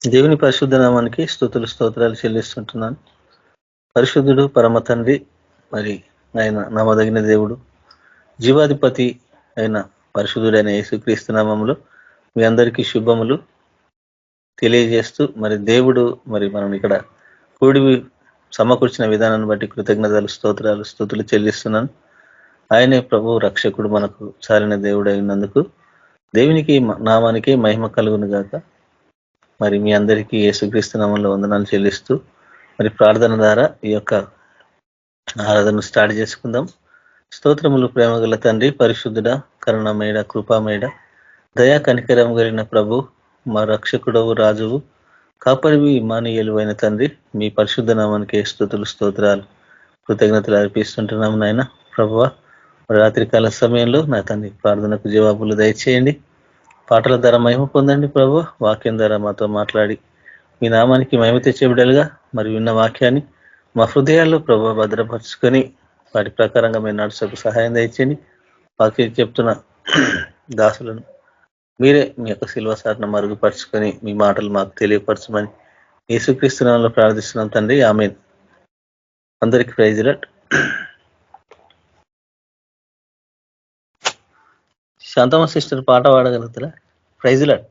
దేవుని పరిశుద్ధ నామానికి స్తుతులు స్తోత్రాలు చెల్లిస్తుంటున్నాను. పరిశుద్ధుడు పరమ తండ్రి, మరి ఆయన నమ్మదగిన దేవుడు, జీవాధిపతి అయిన పరిశుద్ధుడైన యేసుక్రీస్తు నామములో మీ అందరికీ శుభములు తెలియజేస్తూ, మరి దేవుడు మరి మనం ఇక్కడ కూడి సమకూర్చిన విధానాన్ని బట్టి కృతజ్ఞతలు స్తోత్రాలు స్తుతులు చెల్లిస్తున్నాను. ఆయనే ప్రభు రక్షకుడు, మనకు చాలిన దేవుడు అయినందుకు దేవునికి నామానికి మహిమ కలుగును గాక. మరి మీ అందరికీ యేసుక్రీస్తు నామంలో వందనాలు చెల్లిస్తూ మరి ప్రార్థన ద్వారా ఈ యొక్క ఆరాధన స్టార్ట్ చేసుకుందాం. స్తోత్రములు ప్రేమగల తండ్రి, పరిశుద్ధుడ, కరుణమేడ, కృపామేడ, దయా కనికరం కలిగిన ప్రభు, మా రక్షకుడవు, రాజువు, కాపరివి, ఇమ్మానుయేలు అయిన తండ్రి, మీ పరిశుద్ధ నామానికి స్తుతులు స్తోత్రాలు కృతజ్ఞతలు అర్పిస్తుంటున్నాము. నాయన ప్రభువా, రాత్రికాల సమయంలో నా తండ్రి ప్రార్థనకు జవాబులు దయచేయండి. పాటల ద్వారా మహిమ పొందండి ప్రభు. వాక్యం ద్వారా మాతో మాట్లాడి మీ నామానికి మహిమ తెచ్చే బిడ్డలుగా మరి విన్న వాక్యాన్ని మా హృదయాల్లో ప్రభు భద్రపరుచుకొని వాటి ప్రకారంగా మేము నడుచకు సహాయం దయచేయండి. వాక్యం చెప్తున్న దాసులను మీరే మీ యొక్క శిల్వ సాధన మరుగుపరుచుకొని మీ మాటలు మాకు తెలియపరచమని యేసుక్రీస్తు నామములో ప్రార్థిస్తున్నాం తండ్రి, ఆమేన్. అందరికి ప్రైజ్ లార్డ్. శాంతమ్మ సిస్టర్ పాట పాడగలుగుతారా? Praise Lord.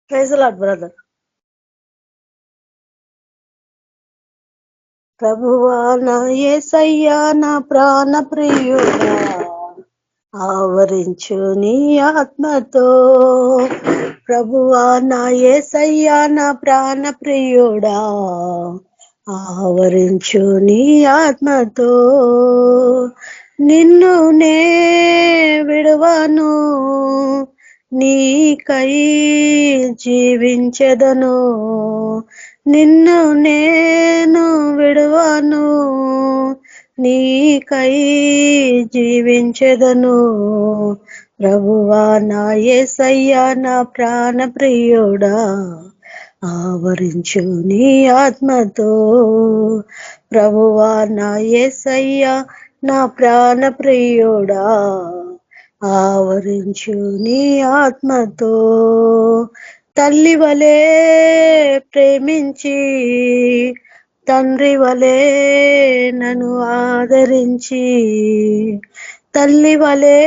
Praise Lord brother. ప్రభువా నా యేసయ్యా, నా ప్రాణ ప్రియుడా, ఆవరించు నీ ఆత్మతో. ప్రభువా నా యేసయ్యా, నా ప్రాణ ప్రియుడా, ఆవరించు నీ ఆత్మతో. నిన్ను నే విడువను, నీకై జీవించెదను. నిన్ను నేను విడువను, నీకై జీవించెదను. ప్రభువా నా యేసయ్యా, నా ప్రాణ ప్రియుడా, ఆవరించు నీ ఆత్మతో. ప్రభువా నా యేసయ్యా, నా ప్రాణ ప్రియుడా, ఆవరించు నీ ఆత్మతో. తల్లి వలే ప్రేమించి, తండ్రి వలే నన్ను ఆదరించి, తల్లి వలే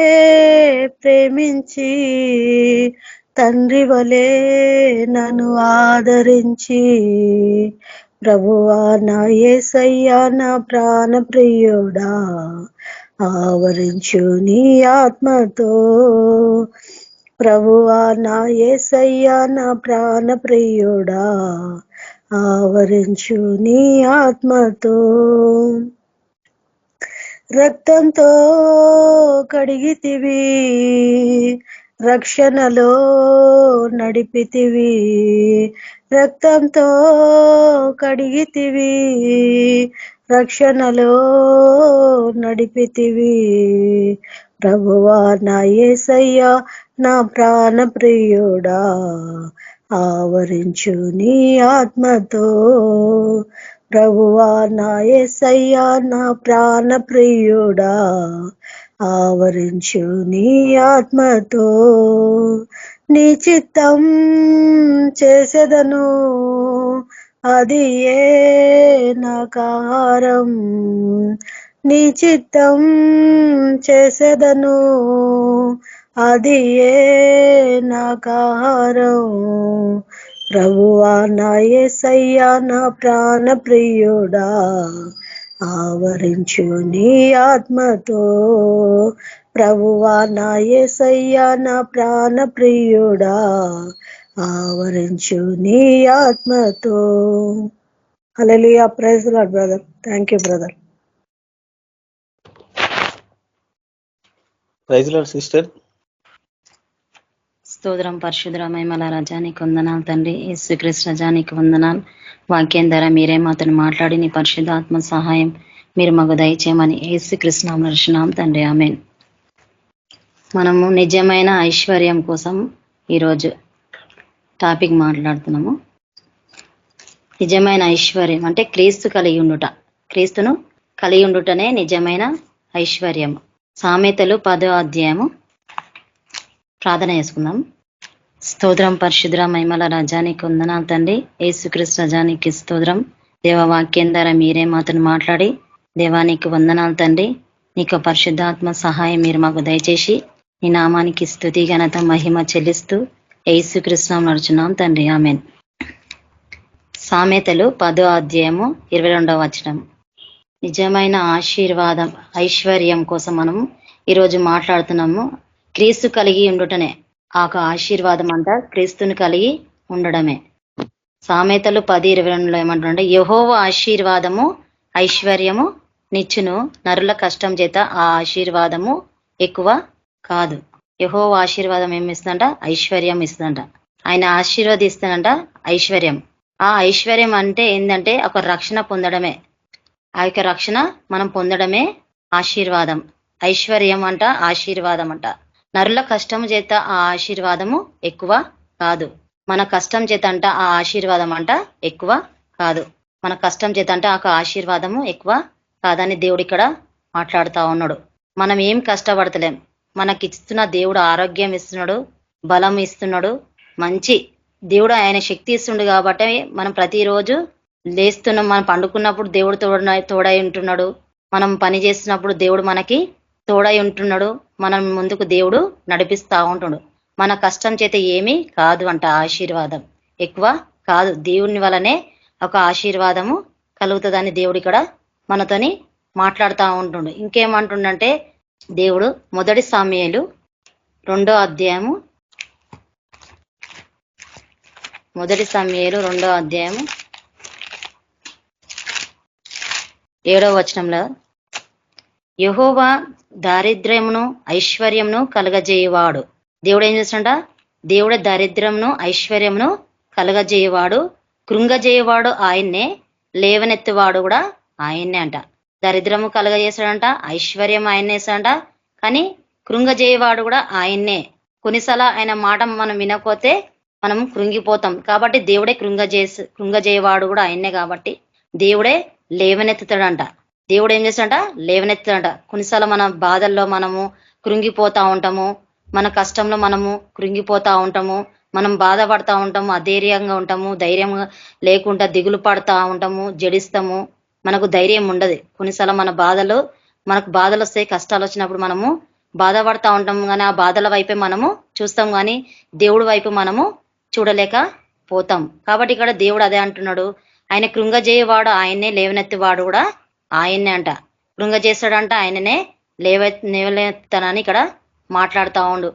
ప్రేమించి, తండ్రి వలే నన్ను ఆదరించి, ప్రభువా నా యేసయ్యా, నా ప్రాణ ప్రియుడా, ఆవరించు నీ ఆత్మతో. ప్రభువా నా యేసయ్యా, నా ప్రాణ ప్రియుడా, ఆవరించు నీ ఆత్మతో. రక్తంతో కడిగితివి, రక్షణలో నడిపితివి. రక్తంతో కడిగితివి, రక్షణలో నడిపితివి. ప్రభువా నా యేసయ్యా, నా ప్రాణ ప్రియుడా, ఆవరించు నీ ఆత్మతో. ప్రభువా నా యేసయ్యా, నా ప్రాణ ప్రియుడా, ఆవరించు నీ ఆత్మతో. నీ చిత్తం చేసెదను, అది ఏ నాకాహారం. నీ చిత్తం చేసెదను, అది ఏ నాకాహారం. ప్రభువా నా యేసయ్యా, నా ప్రాణ ప్రియుడా, ఆవరించు నీ ఆత్మతో. ప్రభువా నా యేసయ్యా, నా ప్రాణ ప్రియుడా, ఆవరించు నీ ఆత్మతో. Hallelujah. Praise Lord brother. Thank you brother. Praise Lord sister. స్తోత్రం. పరిశుద్ధ మహిమల రజానికి వందనాలు తండ్రి. యేసుక్రీస్తు రజానికి వందనాలు. వాక్యం ద్వారా మీరే మాతను మాట్లాడి నీ పరిశుద్ధాత్మ సహాయం మీరు మాకు దయచేయమని యేసుక్రీస్తు నామములో రక్షిస్తున్నాం తండ్రి, ఆమేన్. మనము నిజమైన ఐశ్వర్యం కోసం ఈరోజు టాపిక్ మాట్లాడుతున్నాము. నిజమైన ఐశ్వర్యం అంటే క్రీస్తు కలిగి ఉండుట, క్రీస్తును కలిగి ఉండుటనే నిజమైన ఐశ్వర్యం. సామెతలు 10వ అధ్యాయము. ప్రార్థన చేసుకుందాం. స్తోత్రం పరిశుద్ర మహిమల రజానికి వందనాలు తండ్రి. యేసుక్రీస్తు రజానికి స్తోత్రం. దేవవాక్యం ద్వారా మీరే మాతను మాట్లాడి దేవానికి వందనాలు తండ్రి. నీకు పరిశుద్ధాత్మ సహాయం మీరు మాకు దయచేసి నీ నామానికి స్తుతి ఘనత మహిమ చెల్లిస్తూ యేసుక్రీస్తు నడుచున్నాం తండ్రి. ఆమేన్. సామెతలు 10వ అధ్యాయము 22వ వచనం. నిజమైన ఆశీర్వాదం ఐశ్వర్యం కోసం మనం ఈరోజు మాట్లాడుతున్నాము. క్రీస్తు కలిగి ఉండుటనే ఆ ఆశీర్వాదం అంట క్రీస్తుని కలిగి ఉండడమే. సామెతలు 10:22 ఏమంటుంటే, యెహోవా ఆశీర్వాదము ఐశ్వర్యము నిచ్చును, నరుల కష్టం చేత ఆ ఆశీర్వాదము ఎక్కువ కాదు. యెహోవా ఆశీర్వాదం ఏమి ఇస్తుందంట? ఐశ్వర్యం ఇస్తుందంట. ఆయన ఆశీర్వదిస్తానంట ఐశ్వర్యం. ఆ ఐశ్వర్యం అంటే ఏంటంటే ఒక రక్షణ పొందడమే. ఆ యొక్క రక్షణ మనం పొందడమే ఆశీర్వాదం. ఐశ్వర్యం అంట ఆశీర్వాదం అంట. నరుల కష్టం చేత ఆ ఆశీర్వాదము ఎక్కువ కాదు. మన కష్టం చేత అంట ఆ ఆశీర్వాదం అంట ఎక్కువ కాదు. మన కష్టం చేత అంట ఆ ఆశీర్వాదము ఎక్కువ కాదని దేవుడు ఇక్కడ మాట్లాడుతా ఉన్నాడు. మనం ఏం కష్టపడతలేం. మనకిస్తున్న దేవుడు ఆరోగ్యం ఇస్తున్నాడు, బలం ఇస్తున్నాడు, మంచి దేవుడు ఆయన శక్తి ఇస్తుండు కాబట్టి మనం ప్రతిరోజు లేస్తున్నాం. మనం పండుకున్నప్పుడు దేవుడు తోడై ఉంటున్నాడు. మనం పని చేస్తున్నప్పుడు దేవుడు మనకి తోడై ఉంటున్నాడు. మనం ముందుకు దేవుడు నడిపిస్తా ఉంటున్నాడు. మన కష్టం చేత ఏమీ కాదు అంట ఆశీర్వాదం ఎక్కువ కాదు. దేవుని వలనే ఒక ఆశీర్వాదము కలుగుతుందని దేవుడు ఇక్కడ మనతోని మాట్లాడుతూ ఉంటుండు. ఇంకేమంటుండంటే దేవుడు మొదటి సామ్యుయేలు 2వ అధ్యాయము 7వ వచనంలో, యెహోవా దారిద్ర్యమును ఐశ్వర్యమును కలగజేయవాడు. దేవుడు ఏం చేస్తుంట? దేవుడు దారిద్ర్యమును ఐశ్వర్యమును కలగజేయవాడు, కృంగజేయవాడు ఆయన్నే, లేవనెత్తువాడు కూడా ఆయన్నే అంట. దరిద్రము కలగజేస్తాడంట, ఐశ్వర్యం ఆయన్నే ఇస్తాడంట, కానీ కృంగజేయవాడు కూడా ఆయన్నే. కొన్నిసార్లు ఆయన మాట మనం వినకపోతే మనం కృంగిపోతాం. కాబట్టి దేవుడే కృంగజేయవాడు కూడా ఆయన్నే. కాబట్టి దేవుడే లేవనెత్తుతాడంట. దేవుడు ఏం చేస్తాడంట? లేవనెత్తుతాడంట. కొన్నిసార్లు మన బాధల్లో మనము కృంగిపోతా ఉంటాము, మన కష్టంలో మనము కృంగిపోతా ఉంటాము, మనం బాధపడతా ఉంటాము, అధైర్యంగా ఉంటాము, ధైర్యంగా లేకుండా దిగులు పడతా ఉంటాము, జడిస్తాము, మనకు ధైర్యం ఉండదు. కొన్నిసార్లు మనకు బాధలు వస్తాయి, కష్టాలు వచ్చినప్పుడు మనము బాధపడతా ఉంటాము, కానీ ఆ బాధల వైపే మనము చూస్తాం, కానీ దేవుడి వైపు మనము చూడలేకపోతాం. కాబట్టి ఇక్కడ దేవుడు అదే అంటున్నాడు, ఆయన కృంగజేయవాడు ఆయన్నే, లేవనెత్తివాడు కూడా ఆయన్నే అంట. కృంగజేస్తాడంట ఆయననే, లేవనెత్తనని ఇక్కడ మాట్లాడుతా ఉండు.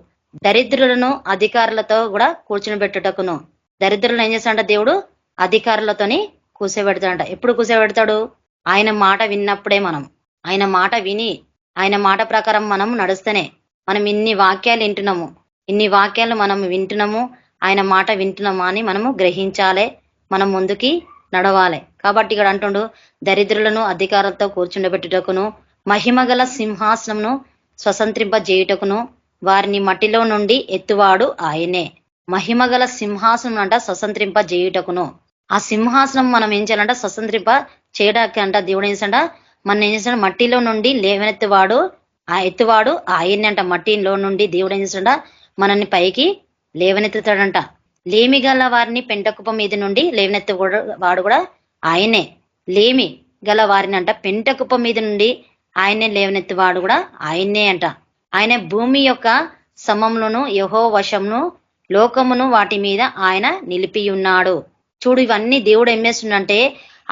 దరిద్రులను అధికారులతో కూడా కూర్చుని పెట్టుటకును. దరిద్రులను ఏం చేస్తాడంట? దేవుడు అధికారులతోని కూర్చోబెడతాడంట. ఎప్పుడు కూర్చోబెడతాడు? ఆయన మాట విన్నప్పుడే. మనం ఆయన మాట విని ఆయన మాట ప్రకారం మనం నడుస్తేనే. మనం ఇన్ని వాక్యాలు వింటున్నాము, ఇన్ని వాక్యాలు మనం వింటున్నాము, ఆయన మాట వింటున్నామా అని మనము గ్రహించాలి, మనం ముందుకి నడవాలి. కాబట్టి ఇక్కడ అంటుండు, దరిద్రులను అధికారులతో కూర్చుండబెట్టుటకును, మహిమగల సింహాసనమును స్వతంత్రింపజేయుటకును, వారిని మట్టిలో నుండి ఎత్తువాడు ఆయనే. మహిమగల సింహాసనం అంట స్వతంత్రింపజేయుటకును. ఆ సింహాసనం మనం ఏం చేయాలంట? స్వతంత్రింప చేయడానికి అంట దేవుడు ఏం చేస్తాడంట? మనం ఏం చేస్తాడు? మట్టిలో నుండి లేవనెత్తువాడు ఎత్తువాడు ఆయన్ని అంట. మట్టిలో నుండి దేవుడు ఏం చేస్తాడంట? మనల్ని పైకి లేవనెత్తుతాడంట. లేమి గల వారిని పెంటకుప్ప మీద నుండి లేవనెత్తువాడు కూడా ఆయనే. లేమి గల వారిని అంట పెంటకుప్ప మీద నుండి ఆయనే లేవనెత్తువాడు కూడా ఆయన్నే అంట. ఆయన భూమి యొక్క సమములను యెహోవా వశమును లోకమును వాటి మీద ఆయన నిలిపి ఉన్నాడు. చూడు, ఇవన్నీ దేవుడు ఏం చేస్తుండంటే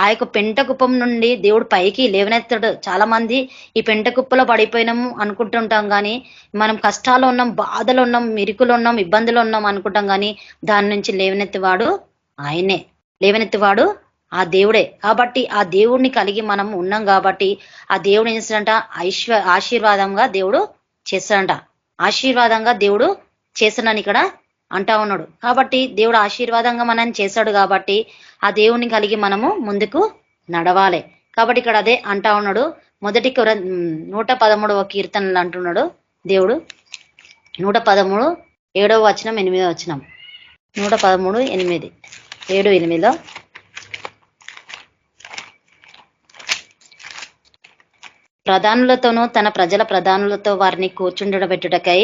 ఆ యొక్క పెంట కుప్పం నుండి దేవుడు పైకి లేవనెత్తాడు. చాలా మంది ఈ పెంట కుప్పలో పడిపోయినాము అనుకుంటుంటాం, కానీ మనం కష్టాలు ఉన్నాం, బాధలు ఉన్నాం, మిరుకులు ఉన్నాం, ఇబ్బందులు ఉన్నాం అనుకుంటాం, కానీ దాని నుంచి లేవనెత్తివాడు ఆయనే. లేవనెత్తివాడు ఆ దేవుడే. కాబట్టి ఆ దేవుడిని కలిగి మనం ఉన్నాం కాబట్టి ఆ దేవుడు ఏం చేస్తాడంట? ఆశీర్వాదంగా దేవుడు చేస్తాడంట. ఆశీర్వాదంగా దేవుడు చేస్తాడని ఇక్కడ అంటా ఉన్నాడు. కాబట్టి దేవుడు ఆశీర్వాదంగా మనం చేశాడు కాబట్టి ఆ దేవుని కలిగి మనము ముందుకు నడవాలి. కాబట్టి ఇక్కడ అదే అంటా ఉన్నాడు. మొదటి 113వ కీర్తనలు అంటున్నాడు దేవుడు. 113 7వ వచనం 8వ వచనం. 113 8 7-8లో ప్రధానులతోనూ తన ప్రజల ప్రధానులతో వారిని కూర్చుండబెట్టుటకై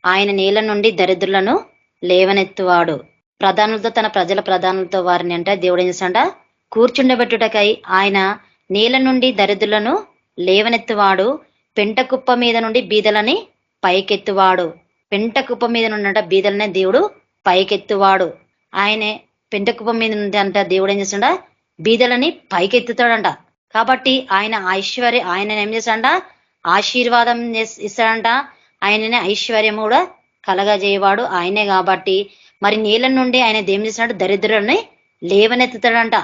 ఆయన నేల నుండి దరిద్రులను లేవనెత్తువాడు. ప్రధానులతో తన ప్రజల ప్రధానులతో వారిని అంటే దేవుడు ఏం చేస్తాడ కూర్చుండబెట్టుటకై ఆయన నేల నుండి దరిద్రులను లేవనెత్తువాడు. పెంట కుప్ప మీద నుండి బీదలని పైకెత్తువాడు. పెంట కుప్ప మీద నుండి బీదలనే దేవుడు పైకెత్తువాడు. ఆయనే పెంట కుప్ప మీద నుండి అంట దేవుడు ఏం చేస్తాడ బీదలని పైకెత్తుతాడంట. కాబట్టి ఆయన ఆయన ఏం చేస్తాడంట ఆశీర్వాదం ఇస్తాడంట. ఆయననే ఐశ్వర్యం కూడా కలగజేయవాడు ఆయనే. కాబట్టి మరి నేల నుండి ఆయన ఏం చేస్తాడు దరిద్రులని లేవనెత్తుతాడంట.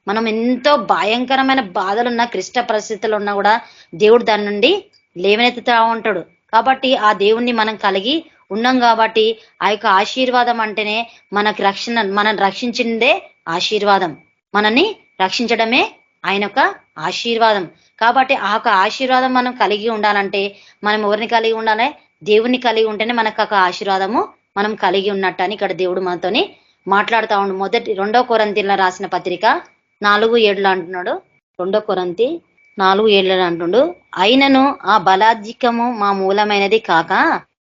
మనం ఎంతో భయంకరమైన బాధలున్నా క్లిష్ట పరిస్థితులు ఉన్నా కూడా దేవుడు దాని నుండి లేవనెత్తుతా ఉంటాడు. కాబట్టి ఆ దేవుణ్ణి మనం కలిగి ఉన్నాం కాబట్టి ఆ యొక్క ఆశీర్వాదం అంటేనే మనకు రక్షణ, మనం రక్షించిందే ఆశీర్వాదం, మనల్ని రక్షించడమే ఆయన యొక్క ఆశీర్వాదం. కాబట్టి ఆ యొక్క ఆశీర్వాదం మనం కలిగి ఉండాలంటే మనం ఎవరిని కలిగి ఉండాలి? దేవుణ్ణి కలిగి ఉంటేనే మనకు ఒక ఆశీర్వాదము మనం కలిగి ఉన్నట్టు అని ఇక్కడ దేవుడు మనతోని మాట్లాడుతూ ఉండు. 2 కొరింథీయుల రాసిన పత్రిక 4:7 అంటున్నాడు. 2 కొరింథీ 4:7 అంటుండు, అయినను ఆ బలాధిక్యము మా మూలమైనది కాక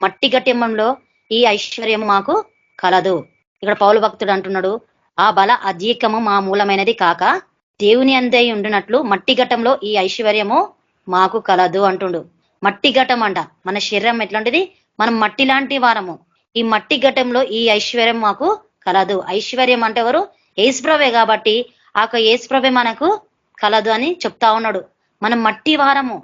మట్టి గట్యమంలో ఈ ఐశ్వర్యము మాకు కలదు. ఇక్కడ పౌలు భక్తుడు అంటున్నాడు, ఆ బల అధికము మా మూలమైనది కాక దేవుని అందే ఉండినట్లు మట్టి ఘటంలో ఈ ఐశ్వర్యము మాకు కలదు అంటుండు. మట్టి ఘటం అంట, మన శరీరం ఎట్లాంటిది? మనం మట్టి లాంటి వారము. ఈ మట్టి ఘటంలో ఈ ఐశ్వర్యం మాకు కలదు. ఐశ్వర్యం అంటే ఎవరు? యేసుప్రభే. కాబట్టి ఆ యేసుప్రభే మనకు కలదు అని చెప్తా ఉన్నాడు. మనం మట్టి వారము,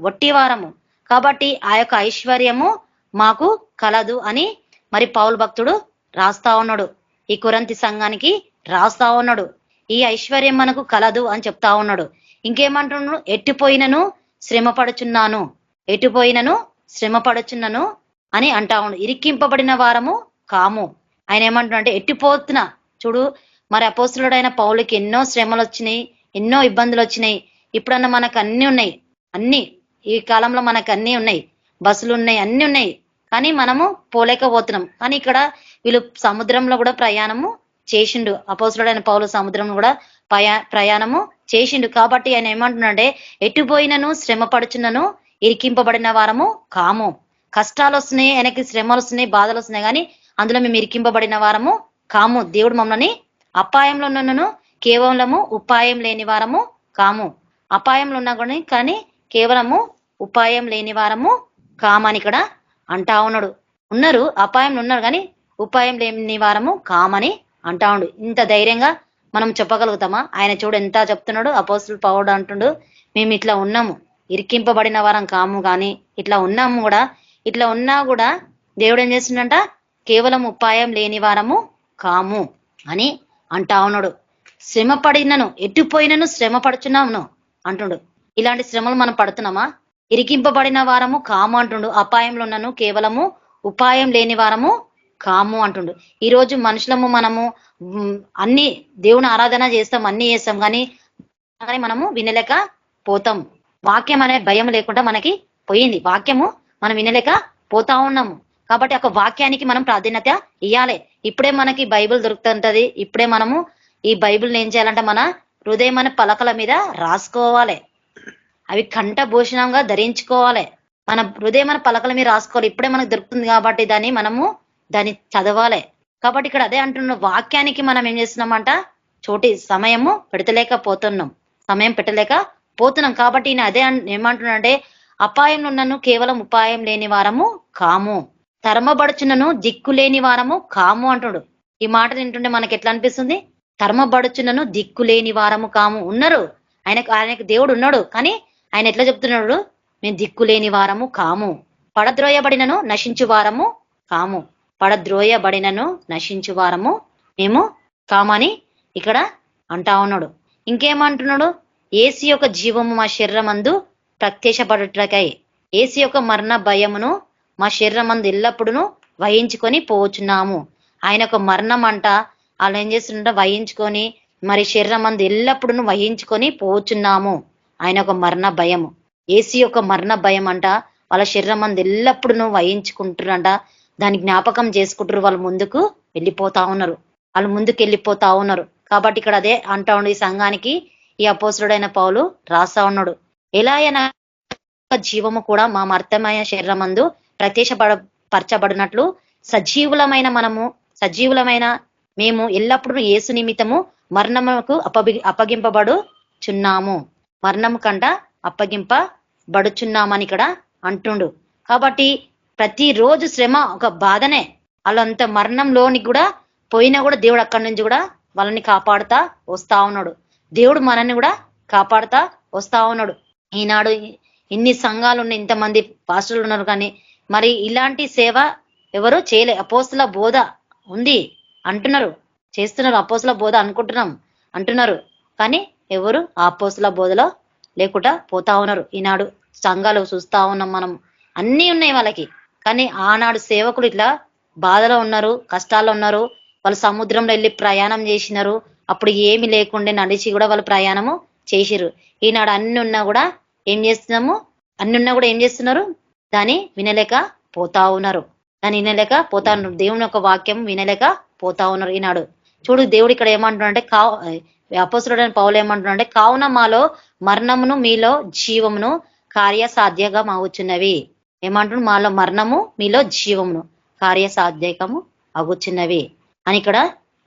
వట్టి వారము. కాబట్టి ఆ యొక్క ఐశ్వర్యము మాకు కలదు అని మరి పౌలు భక్తుడు రాస్తా ఉన్నాడు. ఈ కొరింథీ సంఘానికి రాస్తా ఉన్నాడు. ఈ ఐశ్వర్యం మనకు కలదు అని చెప్తా ఉన్నాడు. ఇంకేమంటున్నాడు? ఎట్టిపోయినను శ్రమపడుచున్నాను అని అంటా ఉన్నాడు. ఇరికింపబడిన వారము కాము. ఆయన ఏమంటున్నా అంటే ఎట్టిపోతున్నా చూడు. మరి అపోస్తులుడైన పౌలుకి ఎన్నో శ్రమలు వచ్చినాయి, ఎన్నో ఇబ్బందులు వచ్చినాయి. ఇప్పుడన్నా మనకు అన్ని ఉన్నాయి, అన్ని ఈ కాలంలో మనకు అన్ని ఉన్నాయి, బస్సులు ఉన్నాయి, అన్ని ఉన్నాయి. కానీ మనము పోలేకపోతున్నాం. కానీ ఇక్కడ వీళ్ళు సముద్రంలో కూడా ప్రయాణము చేసిండు. అపోస్తులుడైన పౌలు సముద్రంలో కూడా ప్రయాణము చేసిండు. కాబట్టి ఆయన ఏమంటున్నాడే ఎటుపోయినను శ్రమపడుచున్నను ఇరికింపబడిన వారము కాము. కష్టాలు వస్తున్నాయి, ఆయనకి శ్రమలు వస్తున్నాయి, బాధలు వస్తున్నాయి, కానీ అందులో మేము ఇరికింపబడిన వారము కాము. దేవుడు మమ్మల్ని అపాయంలో ఉన్నను కేవలము ఉపాయం లేని వారము కాము. అపాయంలో ఉన్నా కూడా కానీ కేవలము ఉపాయం లేని వారము కామని ఇక్కడ అంటా ఉన్నాడు. ఉన్నారు, అపాయంలో ఉన్నారు, కానీ ఉపాయం లేని వారము కామని అంటా ఉండు. ఇంత ధైర్యంగా మనం చెప్పగలుగుతామా? ఆయన చూడు ఎంత చెప్తున్నాడు. అపోస్తులు పౌలు అంటుండు, మేము ఇట్లా ఉన్నాము, ఇరికింపబడిన వారం కాము, కానీ ఇట్లా ఉన్నాము కూడా. ఇట్లా ఉన్నా కూడా దేవుడు ఏం చేస్తుండంట? కేవలం ఉపాయం లేని వారము కాము అని అంటా ఉన్నాడు. శ్రమపడినను ఎట్టుపోయినను శ్రమపడుచున్నాము అంటుండు. ఇలాంటి శ్రమలు మనం పడుతున్నామా? ఇరికింపబడిన వారము కాము అంటుండు. అపాయంలో ఉన్నను కేవలము ఉపాయం లేని వారము కాము అంటుండు. ఈ రోజు మనుషులము మనము అన్ని దేవుని ఆరాధన చేస్తాం, అన్ని చేస్తాం, కానీ మనము వినలేక పోతాం. వాక్యం అనే భయం లేకుండా మనకి పోయింది. వాక్యము మనం వినలేక పోతా ఉన్నాము. కాబట్టి ఒక వాక్యానికి మనం ప్రాధాన్యత ఇవ్వాలి. ఇప్పుడే మనకి బైబిల్ దొరుకుతుంటది. ఇప్పుడే మనము ఈ బైబిల్ని ఏం చేయాలంటే మన హృదయమైన పలకల మీద రాసుకోవాలి, అవి కంఠభూషణంగా ధరించుకోవాలి. మన హృదయమైన పలకల మీద రాసుకోవాలి. ఇప్పుడే మనకు దొరుకుతుంది కాబట్టి దాన్ని చదవాలి. కాబట్టి ఇక్కడ అదే అంటున్న వాక్యానికి మనం ఏం చేస్తున్నామంట? సమయం పెట్టలేకపోతున్నాం. కాబట్టి ఈయన అదే ఏమంటున్నాడంటే అపాయంలో ఉన్నను కేవలం ఉపాయం లేని వారము కాము, తరమబడుచున్నను దిక్కు లేని వారము కాము అంటుడు. ఈ మాట వింటుంటే మనకి ఎట్లా అనిపిస్తుంది? తరమబడుచున్నను దిక్కు లేని వారము కాము. ఉన్నారు, ఆయనకు దేవుడు ఉన్నాడు, కానీ ఆయన ఎట్లా చెప్తున్నాడు? మేము దిక్కు లేని వారము కాము, పడద్రోయబడినను నశించు వారము కాము. పడద్రోయబడినను నశించు వారము మేము కామని ఇక్కడ అంటా ఉన్నాడు. ఇంకేమంటున్నాడు? ఏసు యొక్క జీవము మా శరీరమందు ప్రత్యక్షపడుటకై ఏసు యొక్క మరణ భయమును మా శరీరమందు ఎల్లప్పుడూ వహించుకొని పోవచ్చున్నాము. ఆయన యొక్క మరణం అంట వాళ్ళు ఏం చేస్తుంట వహించుకొని మరి శరీరమందు ఎల్లప్పుడూ వహించుకొని పోవచ్చున్నాము. ఆయన ఒక మరణ భయము, ఏసు యొక్క మరణ భయం అంట వాళ్ళ శరీరమందు ఎల్లప్పుడూ వహించుకుంటారంట. దాన్ని జ్ఞాపకం చేసుకుంటారు. వాళ్ళు ముందుకు వెళ్ళిపోతా ఉన్నారు. కాబట్టి ఇక్కడ అదే అంటా ఉండు. ఈ సంఘానికి ఈ అపోస్తుడైన పౌలు రాస్తా ఉన్నాడు. ఎలా అయినా జీవము కూడా మా మర్తమయ శరీరమందు పరచబడినట్లు సజీవులమైన మేము ఎల్లప్పుడూ యేసు నిమిత్తము మరణముకు అప్పగింపబడుచున్నాము. మరణము కంట అప్పగింపబడుచున్నామని ఇక్కడ అంటుండు. కాబట్టి ప్రతిరోజు శ్రమ ఒక బాధనే. వాళ్ళంత మరణంలోని కూడా పోయినా కూడా దేవుడు అక్కడి నుంచి కూడా వాళ్ళని కాపాడుతా వస్తా ఉన్నాడు. దేవుడు మనల్ని కూడా కాపాడుతా వస్తా ఉన్నాడు. ఈనాడు ఇన్ని సంఘాలు ఉన్నాయి, ఇంతమంది పాస్టర్లు ఉన్నారు, కానీ మరి ఇలాంటి సేవ ఎవరు చేయలే. అపోస్తుల బోధ ఉంది అంటున్నారు, చేస్తున్నారు. అపోస్తుల బోధ అంటున్నారు, కానీ ఎవరు ఆ అపోస్తుల బోధలో లేకుండా పోతా ఉన్నారు. ఈనాడు సంఘాలు చూస్తా ఉన్నాం మనం, అన్నీ ఉన్నాయి వాళ్ళకి. కానీ ఆనాడు సేవకులు ఇట్లా బాధలో ఉన్నారు, కష్టాల్లో ఉన్నారు. వాళ్ళు సముద్రంలో వెళ్ళి ప్రయాణం చేసినారు. అప్పుడు ఏమి లేకుండే నడిచి కూడా వాళ్ళు ప్రయాణము చేసిరు. ఈనాడు అన్ని ఉన్నా కూడా ఏం చేస్తున్నారు? దాన్ని వినలేక పోతా ఉన్నారు. దేవుని యొక్క వాక్యం వినలేక పోతా ఉన్నారు. ఈనాడు చూడు, దేవుడు ఇక్కడ ఏమంటున్నాడంటే, అపోస్తలుడైన పౌలు ఏమంటున్నాడంటే, కావున మాలో మరణమును మీలో జీవమును కార్యసాధ్యంగా అవుచున్నవి. ఏమంటున్నాడు? మాలో మరణము మీలో జీవమును కార్యసాధ్యకము అగుచున్నవి అని ఇక్కడ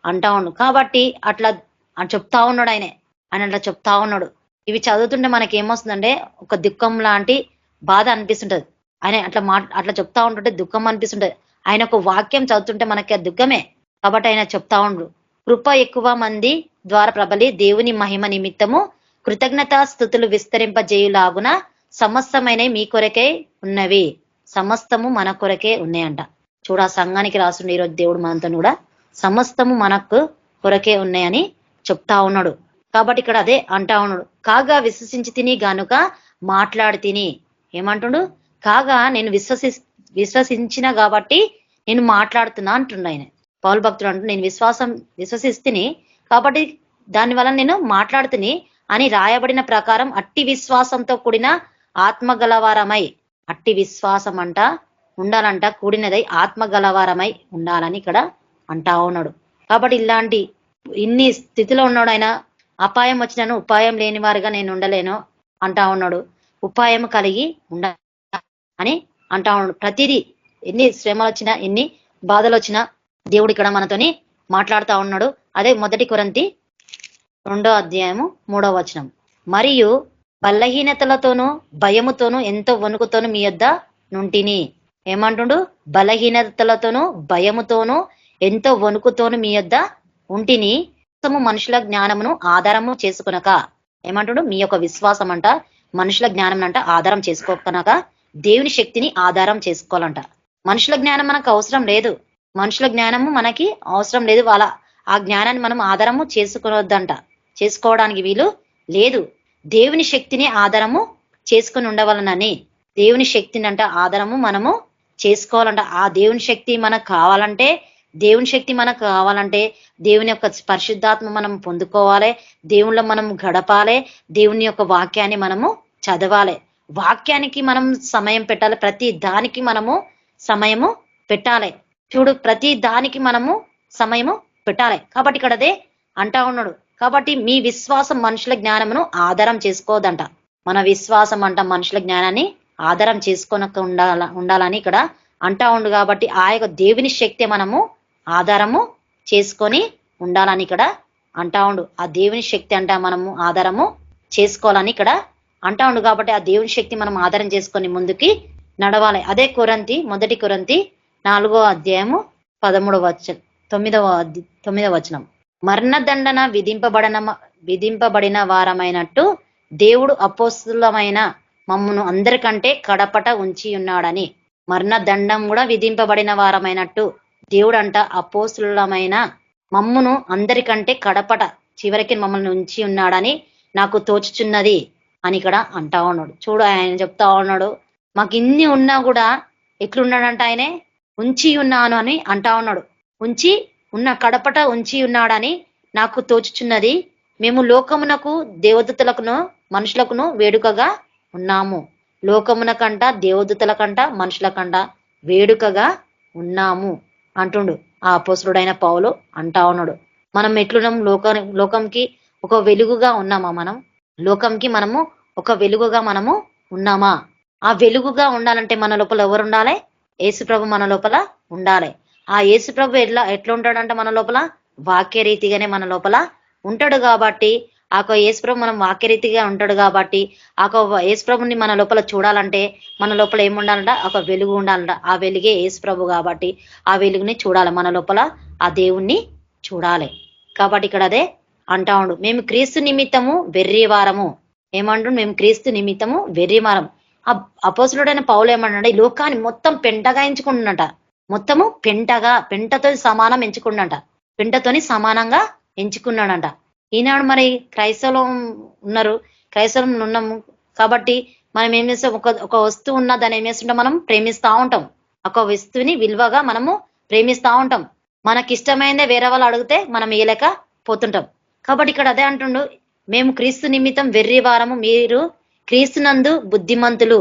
అంటా ఉండు. కాబట్టి అట్లా చెప్తా ఉన్నాడు ఆయన అట్లా చెప్తా ఉన్నాడు. ఇవి చదువుతుంటే మనకి ఏమొస్తుందంటే ఒక దుఃఖం లాంటి బాధ అనిపిస్తుంటది. ఆయన అట్లా చెప్తా ఉంటుంటే దుఃఖం అనిపిస్తుంటది. ఆయన ఒక వాక్యం చదువుతుంటే మనకి ఆ దుఃఖమే. కాబట్టి ఆయన చెప్తా ఉండు, కృప ఎక్కువ మంది ద్వారా ప్రబలి దేవుని మహిమ నిమిత్తము కృతజ్ఞతా స్తుతులు విస్తరింపజేయులాగున సమస్తమైన మీ కొరకే ఉన్నవి. సమస్తము మన కొరకే ఉన్నాయంట. చూడ, ఆ సంఘానికి రాస్తుండే ఈరోజు దేవుడు మనతో కూడా సమస్తము మనకు కొరకే ఉన్నాయని చెప్తా ఉన్నాడు. కాబట్టి ఇక్కడ అదే అంటా ఉన్నాడు, కాగా విశ్వసించి తిని గనుక మాట్లాడి తిని. ఏమంటుండు? కాగా నేను విశ్వసించిన కాబట్టి నేను మాట్లాడుతున్నా అంటుండ ఆయన. పౌలు భక్తుడు అంటూ, నేను విశ్వసిస్తుని కాబట్టి దాని వల్ల నేను మాట్లాడుతుని అని రాయబడిన ప్రకారం అట్టి విశ్వాసంతో కూడిన ఆత్మగలవారమై, అట్టి విశ్వాసం అంట ఉండాలంట, కూడినదై ఆత్మగలవారమై ఉండాలని ఇక్కడ అంటా ఉన్నాడు. కాబట్టి ఇన్ని స్థితిలో ఉన్నాడు ఆయన. అపాయం వచ్చినాను ఉపాయం లేని వారిగా నేను ఉండలేను అంటా ఉన్నాడు. ఉపాయం కలిగి ఉండ అని అంటా ఉన్నాడు. ప్రతిదీ ఎన్ని శ్రమలు వచ్చినా, ఎన్ని బాధలు వచ్చినా దేవుడు ఇక్కడ మనతోని మాట్లాడుతా ఉన్నాడు. అదే 1 కొరింథీ 2:3 మరియు బలహీనతలతోనూ భయముతోనూ ఎంతో వణుకుతోనూ మీ యొద్ద నుంటిని. ఏమంటుండు? బలహీనతలతోనూ భయముతోనూ ఎంతో వణుకుతోనూ మీ యొద్ద ఉంటిని, మనుషుల జ్ఞానమును ఆధారము చేసుకునక. ఏమంటుడు? మీ యొక్క విశ్వాసం అంట మనుషుల జ్ఞానం అంట ఆధారం చేసుకోకనక దేవుని శక్తిని ఆధారం చేసుకోవాలంట. మనుషుల జ్ఞానం మనకు అవసరం లేదు. మనుషుల జ్ఞానము మనకి అవసరం లేదు. ఆ జ్ఞానాన్ని మనం ఆధారము చేసుకోవద్దంట, చేసుకోవడానికి వీలు లేదు. దేవుని శక్తిని ఆధారము చేసుకుని ఉండవలనని, దేవుని శక్తిని అంట ఆధారము మనము చేసుకోవాలంట. ఆ దేవుని శక్తి మనకు కావాలంటే దేవుని యొక్క పరిశుద్ధాత్మ మనం పొందుకోవాలి, దేవుళ్ళో మనం గడపాలి, దేవుని యొక్క వాక్యాన్ని మనము చదవాలి, వాక్యానికి మనం సమయం పెట్టాలి, ప్రతి దానికి మనము సమయము పెట్టాలి. చూడు, ప్రతి దానికి మనము సమయము పెట్టాలి. కాబట్టి ఇక్కడ అదే అంటా ఉన్నాడు. కాబట్టి మీ విశ్వాసం మనుషుల జ్ఞానమును ఆధారం చేసుకోదంట. మన విశ్వాసం అంట మనుషుల జ్ఞానాన్ని ఆధారం చేసుకోనక ఉండాలని ఇక్కడ అంటా ఉండు. కాబట్టి ఆ యొక్క దేవుని శక్తి మనము ఆధారము చేసుకొని ఉండాలని ఇక్కడ అంటా ఉండు. ఆ దేవుని శక్తి అంట మనము ఆధారము చేసుకోవాలని ఇక్కడ అంటా ఉండు. కాబట్టి ఆ దేవుని శక్తి మనం ఆధారం చేసుకొని ముందుకి నడవాలి. అదే 1 కొరింథీ 4:9 మరణదండన విధింపబడిన వారమైనట్టు దేవుడు అపోస్తులమైన మమ్మును అందరికంటే కడపట ఉంచి ఉన్నాడని. మరణదండం కూడా విధింపబడిన వారమైనట్టు దేవుడు అంట అపోస్తులమైన మమ్మును అందరికంటే కడపట చివరికి మమ్మల్ని ఉంచి ఉన్నాడని నాకు తోచుచున్నది అని ఇక్కడ అంటా ఉన్నాడు. చూడు, ఆయన చెప్తా ఉన్నాడు, మాకు ఇన్ని ఉన్నా కూడా ఎట్లున్నాడంట ఆయనే ఉంచి ఉన్నాను అని అంటా ఉన్నాడు. ఉంచి ఉన్న కడపట ఉంచి ఉన్నాడని నాకు తోచుచున్నది. మేము లోకమునకు దేవదూతలకును మనుషులకును వేడుకగా ఉన్నాము. లోకమునకంట దేవదూతలకంట మనుషులకంట వేడుకగా ఉన్నాము అంటుండు ఆ అపోస్తలుడైన పౌలు అంటా ఉన్నాడు. మనం ఎట్లున్నాం? లోకంకి ఒక వెలుగుగా ఉన్నామా? మనం లోకంకి మనము ఒక వెలుగుగా మనము ఉన్నామా? ఆ వెలుగుగా ఉండాలంటే మన లోపల ఎవరు ఉండాలి? యేసుప్రభు మన లోపల ఉండాలి. ఆ యేసుప్రభు ఎట్లా ఉంటాడంటే మన లోపల వాక్య రీతిగానే మన లోపల ఉంటాడు కాబట్టి, ఆ యేసుప్రభు మనం వాక్యరీతిగా ఉంటాడు కాబట్టి, ఆ యేసుప్రభుని మన లోపల చూడాలంటే మన లోపల ఏముండాలంట? ఒక వెలుగు ఉండాలంట. ఆ వెలుగే యేసుప్రభు కాబట్టి ఆ వెలుగుని చూడాలి. మన లోపల ఆ దేవుణ్ణి చూడాలి. కాబట్టి ఇక్కడ అదే అంటా ఉండు, మేము క్రీస్తు నిమిత్తము వెర్రివారము. ఏమంటుండు? మేము క్రీస్తు నిమిత్తము వెర్రివారం. అపోస్తులుడైన పౌలు ఏమన్నాడు? ఈ లోకాన్ని మొత్తం పెంటగా ఎంచుకుంటున్నట. మొత్తము పెంటతో సమానం ఎంచుకున్నట. పెంటతోని సమానంగా ఎంచుకున్నాడంట. ఈనాడు మరి క్రైస్తవం ఉన్నారు, క్రైస్తవంలో ఉన్నాము కాబట్టి మనం ఏం చేస్తాం? ఒక వస్తువు ఉన్న దాన్ని ఏం చేస్తుంటాం? మనం ప్రేమిస్తా ఉంటాం. ఒక వస్తువుని విలువగా మనము ప్రేమిస్తా ఉంటాం. మనకిష్టమైనదే వేరే వాళ్ళు అడిగితే మనం ఇయ్యలేక పోతుంటాం. కాబట్టి ఇక్కడ అదే అంటుండు, మేము క్రీస్తు నిమిత్తం వెర్రివారము, మీరు క్రీస్తునందు బుద్ధిమంతులు.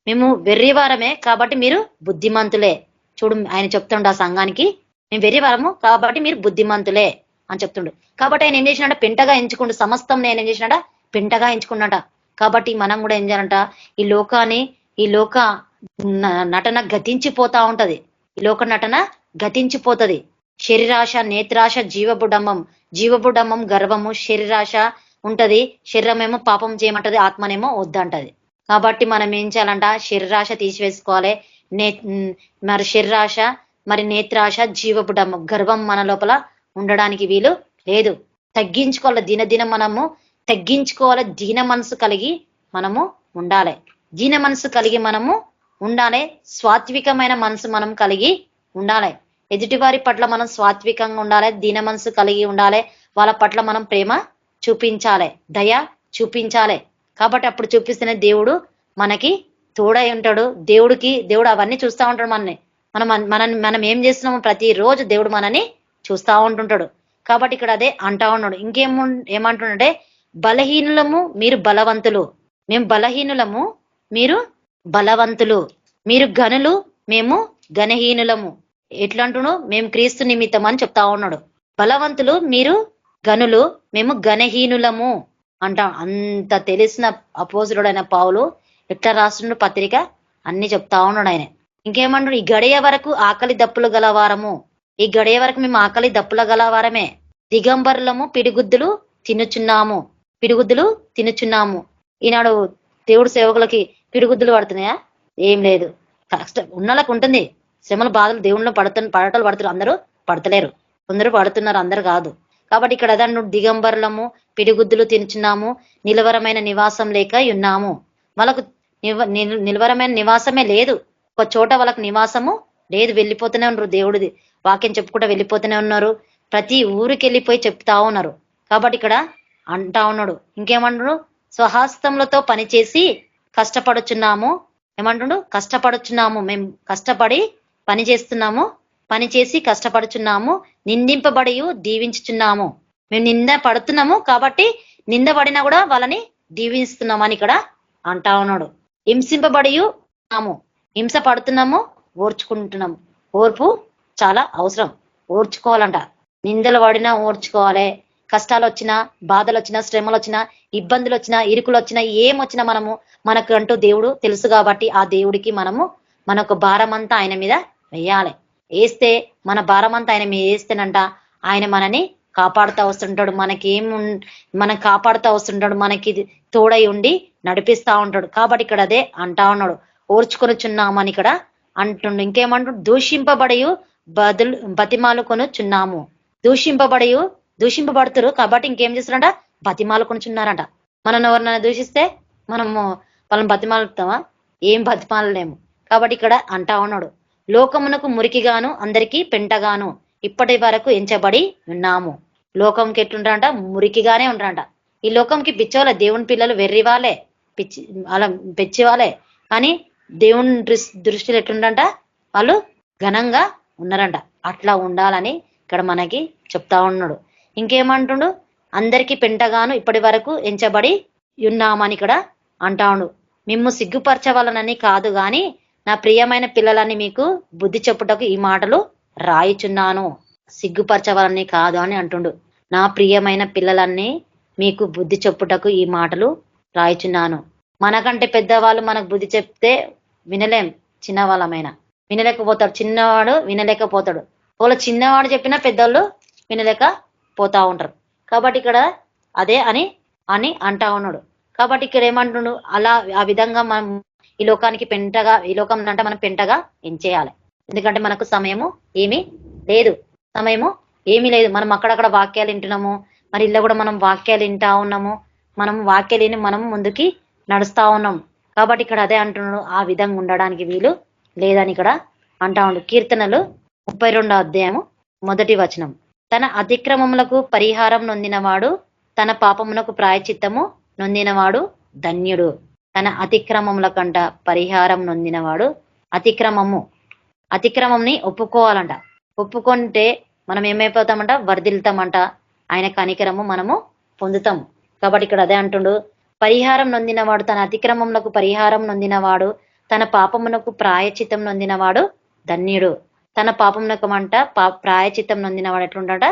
మేము వెర్రివారమే కాబట్టి మీరు బుద్ధిమంతులే. చూడు ఆయన చెప్తుండ ఆ సంఘానికి, మేము వెర్రివారము కాబట్టి మీరు బుద్ధిమంతులే అని చెప్తుండు. కాబట్టి ఆయన ఏం చేసినట? పెంటగా ఎంచుకుండు. సమస్తం నేను ఏం చేసినట? పెంటగా ఎంచుకున్నట. కాబట్టి మనం కూడా ఏం చేయాలంట? ఈ లోక నటన గతించిపోతా ఉంటది. ఈ లోక నటన గతించిపోతది. శరీరాశ, నేత్రాశ, జీవబుడంబం, గర్వము, శరీరాశ ఉంటది. శరీరమేమో పాపం చేయమంటది, ఆత్మనేమో వద్దంటది. కాబట్టి మనం ఏం చేయాలంట? శరీరాశ తీసివేసుకోవాలి. మరి శరీరాశ, మరి నేత్రాశ, జీవబుడంబం, గర్వం మన లోపల ఉండడానికి వీలు లేదు. తగ్గించుకోవాలి. దినదినం మనము తగ్గించుకోవాలి. దీన మనసు కలిగి మనము ఉండాలి. దీన మనసు కలిగి మనము ఉండాలి. సాత్వికమైన మనసు మనం కలిగి ఉండాలి. ఎదుటివారి పట్ల మనం సాత్వికంగా ఉండాలి. దీన మనసు కలిగి ఉండాలి. వాళ్ళ పట్ల మనం ప్రేమ చూపించాలి, దయ చూపించాలి. కాబట్టి అప్పుడు చూపిస్తేనే దేవుడు మనకి తోడై ఉంటాడు. దేవుడు అవన్నీ చూస్తూ ఉంటాడు. మనం ఏం చేస్తున్నామో ప్రతిరోజు దేవుడు మనని చూస్తూ ఉంటుంటాడు. కాబట్టి ఇక్కడ అదే అంటా ఉన్నాడు. ఏమంటున్నాడే? బలహీనులము మీరు బలవంతులు. మేము బలహీనులము, మీరు బలవంతులు. మీరు గనులు, మేము గణహీనులము. ఎట్లా అంటున్నాడు? మేము క్రీస్తు నిమిత్తం అని చెప్తా ఉన్నాడు. బలవంతులు మీరు గనులు, మేము గణహీనులము అంటా. అంత తెలిసిన అపోస్తులుడైన పౌలు ఎట్లా రాస్తుండు పత్రిక అన్ని చెప్తా ఉన్నాడు ఆయన. ఇంకేమంటాడు? ఈ గడియ వరకు ఆకలి దప్పులు గలవారము. ఈ గడియ వరకు మేము ఆకలి దప్పుల గలవారమే. దిగంబరులము, పిడిగుద్దులు తినుచున్నాము. ఈనాడు దేవుడు సేవకులకి పిడిగుద్దులు పడుతున్నాయా? ఏం లేదు. కష్టం ఉన్నలకు ఉంటుంది. శ్రమల బాధలు దేవుళ్ళు పడతారు. అందరూ పడతలేరు, కొందరు పడుతున్నారు, అందరు కాదు. కాబట్టి ఇక్కడ అదన్ను, దిగంబరులము, పిడిగుద్దులు తినుచున్నాము, నిలవరమైన నివాసం లేక ఉన్నాము. వాళ్ళకు నిలవరమైన నివాసమే లేదు. ఒక చోట వాళ్ళకి నివాసము లేదు. వెళ్ళిపోతూనే ఉన్నారు. దేవుడిది వాక్యం చెప్పుకుంటూ వెళ్ళిపోతూనే ఉన్నారు. ప్రతి ఊరికి వెళ్ళిపోయి చెప్తా ఉన్నారు. కాబట్టి ఇక్కడ అంటా ఉన్నాడు. ఇంకేమంటున్నాడు? స్వహస్తములతో పనిచేసి కష్టపడుచున్నాము. ఏమంటున్నాడు? కష్టపడుచున్నాము. మేము కష్టపడి పని చేస్తున్నాము, పనిచేసి కష్టపడుచున్నాము. నిందింపబడి దీవించుచున్నాము. మేము నింద పడుతున్నాము కాబట్టి నిందపడినా కూడా వాళ్ళని దీవిస్తున్నామని ఇక్కడ అంటా ఉన్నాడు. హింసింపబడి హింస పడుతున్నాము, ఓర్చుకుంటున్నాము. ఓర్పు చాలా అవసరం. ఓర్చుకోవాలంట. నిందలు పడినా ఓర్చుకోవాలి. కష్టాలు వచ్చినా, బాధలు వచ్చినా, శ్రమలు వచ్చినా, ఇబ్బందులు వచ్చినా, ఇరుకులు వచ్చినా, ఏమొచ్చినా మనకు అంటూ దేవుడు తెలుసు కాబట్టి ఆ దేవుడికి మనకు భారమంతా ఆయన మీద వేయాలి. వేస్తే మన భారమంతా ఆయన మీద వేస్తేనంట ఆయన మనని కాపాడుతూ వస్తుంటాడు. మనం కాపాడుతూ వస్తుంటాడు. మనకి తోడై ఉండి నడిపిస్తా ఉంటాడు. కాబట్టి ఇక్కడ అదే అంటా ఉన్నాడు, ఓర్చుకొనుచున్నామని ఇక్కడ అంటుండు. ఇంకేమంటాడు? దూషింపబడి బతిమాలుకొనుచున్నాము. దూషింపబడుతురు కాబట్టి ఇంకేం చేస్తున్నారంట? బతిమాలుకొనుచున్నారంట. మనం ఎవరినైనా దూషిస్తే మనము వాళ్ళని బతిమాలుతామా? ఏం బతిమాలలేము. కాబట్టి ఇక్కడ అంటా ఉన్నాడు, లోకమునకు మురికిగాను అందరికీ పెంటగాను ఇప్పటి వరకు ఎంచబడి ఉన్నాము. లోకంకి ఎట్లుంటారంట? మురికిగానే ఉంటారంట. ఈ లోకంకి పిచ్చోళ్ళే. దేవుని పిల్లలు వెర్రివాళ్ళే, అలా పిచ్చివాళ్ళే. కానీ దేవుని దృష్టిలో ఎట్లుంటారంట? వాళ్ళు ఘనంగా ఉన్నారంట. అట్లా ఉండాలని ఇక్కడ మనకి చెప్తా ఉన్నాడు. ఇంకేమంటుండు? అందరికీ పెంటగాను ఇప్పటి వరకు ఎంచబడి ఉన్నామని ఇక్కడ అంటా ఉండు. మిమ్ము సిగ్గుపరచవలనని కాదు గాని నా ప్రియమైన పిల్లలని మీకు బుద్ధి చెప్పుటకు ఈ మాటలు రాయిచున్నాను. సిగ్గుపరచవాలని కాదు అని అంటుండు. నా ప్రియమైన పిల్లలన్నీ మీకు బుద్ధి చెప్పుటకు ఈ మాటలు రాయిచున్నాను. మనకంటే పెద్దవాళ్ళు మనకు బుద్ధి చెప్తే వినలేం, చిన్నవాళ్ళమైనా వినలేకపోతాడు, చిన్నవాడు వినలేకపోతాడు. ఒకవేళ చిన్నవాడు చెప్పినా పెద్దవాళ్ళు వినలేకపోతా ఉంటారు. కాబట్టి ఇక్కడ అదే అని అని అంటా ఉన్నాడు. కాబట్టి ఇక్కడ ఏమంటున్నాడు, అలా ఆ విధంగా మనం ఈ లోకానికి పెంటగా, ఈ లోకం అంటే మనం పెంటగా ఎంచేయాలి. ఎందుకంటే మనకు సమయము ఏమీ లేదు, సమయము ఏమీ లేదు. మనం అక్కడక్కడ వాక్యాలు వింటున్నాము, మరి ఇళ్ళ కూడా మనం వాక్యాలు వింటా ఉన్నాము, మనం వాక్యాలు విని మనం ముందుకి నడుస్తా ఉన్నాం. కాబట్టి ఇక్కడ అదే అంటున్నాడు, ఆ విధంగా ఉండడానికి వీలు లేదని ఇక్కడ అంటా ఉండు. కీర్తనలు 32వ అధ్యాయము 1వ వచనం. తన అతిక్రమములకు పరిహారం నొందినవాడు, తన పాపమునకు ప్రాయచిత్తము నొందినవాడు ధన్యుడు. తన అతిక్రమములకంట పరిహారం నొందినవాడు. అతిక్రమంని ఒప్పుకోవాలంట. ఒప్పుకుంటే మనం ఏమైపోతామంట, వర్ధిల్తామంట. ఆయన కనికరము మనము పొందుతాం. కాబట్టి ఇక్కడ అదే అంటుండు, పరిహారం నొందినవాడు, తన అతిక్రమములకు పరిహారం నొందినవాడు, తన పాపమునకు ప్రాయచిత్తం నొందినవాడు ధన్యుడు. తన పాపమునకు అంట ప్రాయచిత్తం నొందినవాడు ఎట్లుండట,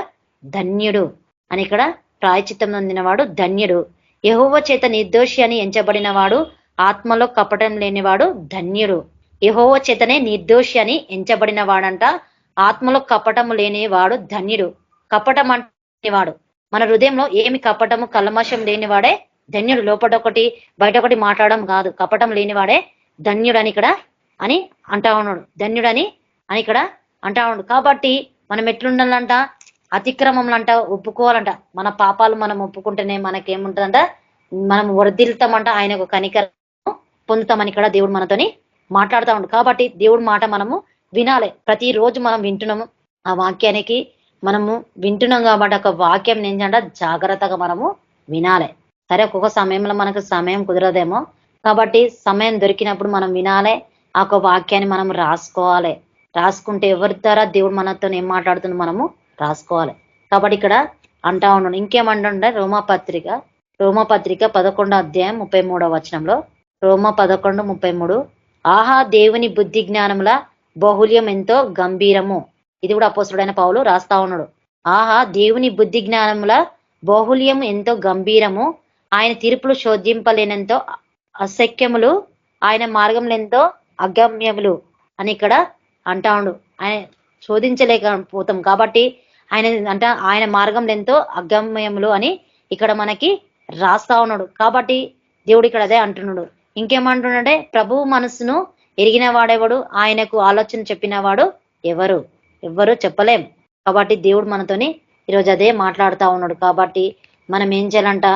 ధన్యుడు అని ఇక్కడ ప్రాయచిత్తం నొందినవాడు ధన్యుడు. యెహోవా చేత నిర్దోషి అని ఎంచబడినవాడు, ఆత్మలో కపటం లేనివాడు ధన్యుడు. యెహోవా చేతనే నిర్దోషి అని ఎంచబడిన వాడంట, ఆత్మలో కపటము లేనివాడు ధన్యుడు. కపటం అంటేవాడు మన హృదయంలో ఏమి కపటము కల్మషం లేనివాడే ధన్యుడు. లోపల ఒకటి బయట ఒకటి మాట్లాడడం కాదు, కపటం లేనివాడే ధన్యుడని ఇక్కడ అని అంటా ఉన్నాడు. ధన్యుడని అని ఇక్కడ అంటా ఉన్నాడు. కాబట్టి మనం ఎట్లుండాలంట, అతిక్రమంలంట ఒప్పుకోవాలంట. మన పాపాలు మనం ఒప్పుకుంటేనే మనకేముంటుందంట, మనం వర్ధిల్తామంట, ఆయనకు కనికరం పొందుతామని ఇక్కడ దేవుడు మనతోని మాట్లాడుతూ ఉండు. కాబట్టి దేవుడి మాట మనము వినాలి. ప్రతిరోజు మనం వింటున్నాము, ఆ వాక్యానికి మనము వింటున్నాం కాబట్టి ఒక వాక్యం ఏంటంటే జాగ్రత్తగా మనము వినాలి. సరే, ఒక్కొక్క సమయంలో మనకు సమయం కుదరదేమో, కాబట్టి సమయం దొరికినప్పుడు మనం వినాలి. ఆ ఒక వాక్యాన్ని మనం రాసుకోవాలి. రాసుకుంటే ఎవరి ద్వారా దేవుడు మనతో ఏం మాట్లాడుతుందో మనము రాసుకోవాలి. కాబట్టి ఇక్కడ అంటా ఉన్నాడు. ఇంకేమంటుండే, రోమపత్రిక 11వ అధ్యాయం 33వ వచనంలో, రోమ 11:33, ఆహా దేవుని బుద్ధి జ్ఞానముల బాహుల్యం ఎంతో గంభీరము. ఇది కూడా అపోస్తలుడైన పౌలు రాస్తా ఉన్నాడు. ఆహా దేవుని బుద్ధి జ్ఞానముల బాహుల్యం ఎంతో గంభీరము, ఆయన తీర్పులు శోధింపలేనంతో అశక్యములు, ఆయన మార్గంలో ఎంతో అగమ్యములు అని ఇక్కడ అంటా ఉండు. ఆయన శోధించలేకపోతాం కాబట్టి ఆయన మార్గంలో ఎంతో అగమ్యములు అని ఇక్కడ మనకి రాస్తా ఉన్నాడు. కాబట్టి దేవుడు ఇక్కడ అదే అంటున్నాడు. ఇంకేమంటున్నాడే, ప్రభువు మనసును ఎరిగిన వాడెవడు, ఆయనకు ఆలోచన చెప్పిన వాడు ఎవ్వరు చెప్పలేం. కాబట్టి దేవుడు మనతోని ఈరోజు అదే మాట్లాడుతూ ఉన్నాడు. కాబట్టి మనం ఏం చేయాలంట,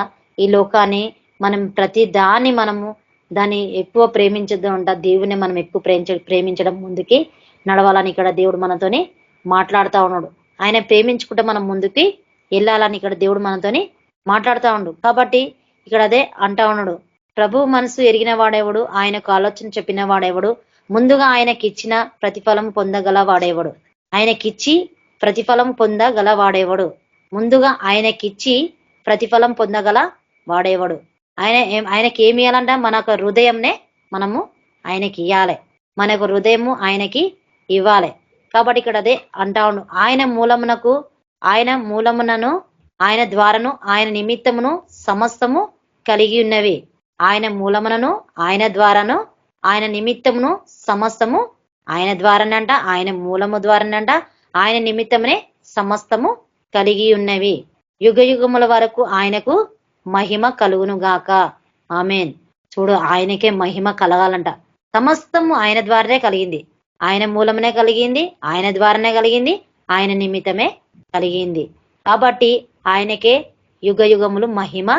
ఈ లోకాన్ని మనం ప్రతి దాన్ని మనము దాన్ని ఎక్కువ ప్రేమించద్దు అంట. దేవుని మనం ఎక్కువ ప్రేమించడం, ముందుకి నడవాలని ఇక్కడ దేవుడు మనతోని మాట్లాడుతూ ఉన్నాడు. ఆయన ప్రేమించుకుంటే మనం ముందుకి వెళ్ళాలని ఇక్కడ దేవుడు మనతోని మాట్లాడుతూ ఉండు. కాబట్టి ఇక్కడ అదే అంటా ఉన్నాడు, ప్రభు మనసు ఎరిగిన వాడేవాడు, ఆయనకు ఆలోచన చెప్పిన వాడేవాడు, ముందుగా ఆయనకి ఇచ్చిన ప్రతిఫలం పొందగల వాడేవాడు. ఆయనకిచ్చి ప్రతిఫలం పొందగల వాడేవాడు. ముందుగా ఆయనకిచ్చి ప్రతిఫలం పొందగల వాడేవాడు. ఆయనకి ఏమి ఇవ్వాలంట, మనకు హృదయంనే మనము ఆయనకి ఇవ్వాలి. మనకు హృదయము ఆయనకి ఇవ్వాలి. కాబట్టి ఇక్కడ అదే అంటా ఉండు, ఆయన మూలమునను ఆయన ద్వారను ఆయన నిమిత్తమును సమస్తము కలిగి ఉన్నవి. ఆయన మూలమునను ఆయన ద్వారను ఆయన నిమిత్తమును సమస్తము ఆయన ద్వారానంట, ఆయన మూలము ద్వారానంట, ఆయన నిమిత్తమునే సమస్తము కలిగి ఉన్నవి. యుగ యుగముల వరకు ఆయనకు మహిమ కలుగును గాక. ఆమేన్. చూడు, ఆయనకే మహిమ కలగాలంట. సమస్తము ఆయన ద్వారానే కలిగింది, ఆయన మూలమునే కలిగింది, ఆయన ద్వారానే కలిగింది, ఆయన నిమిత్తమే కలిగింది. కాబట్టి ఆయనకే యుగ యుగములు మహిమ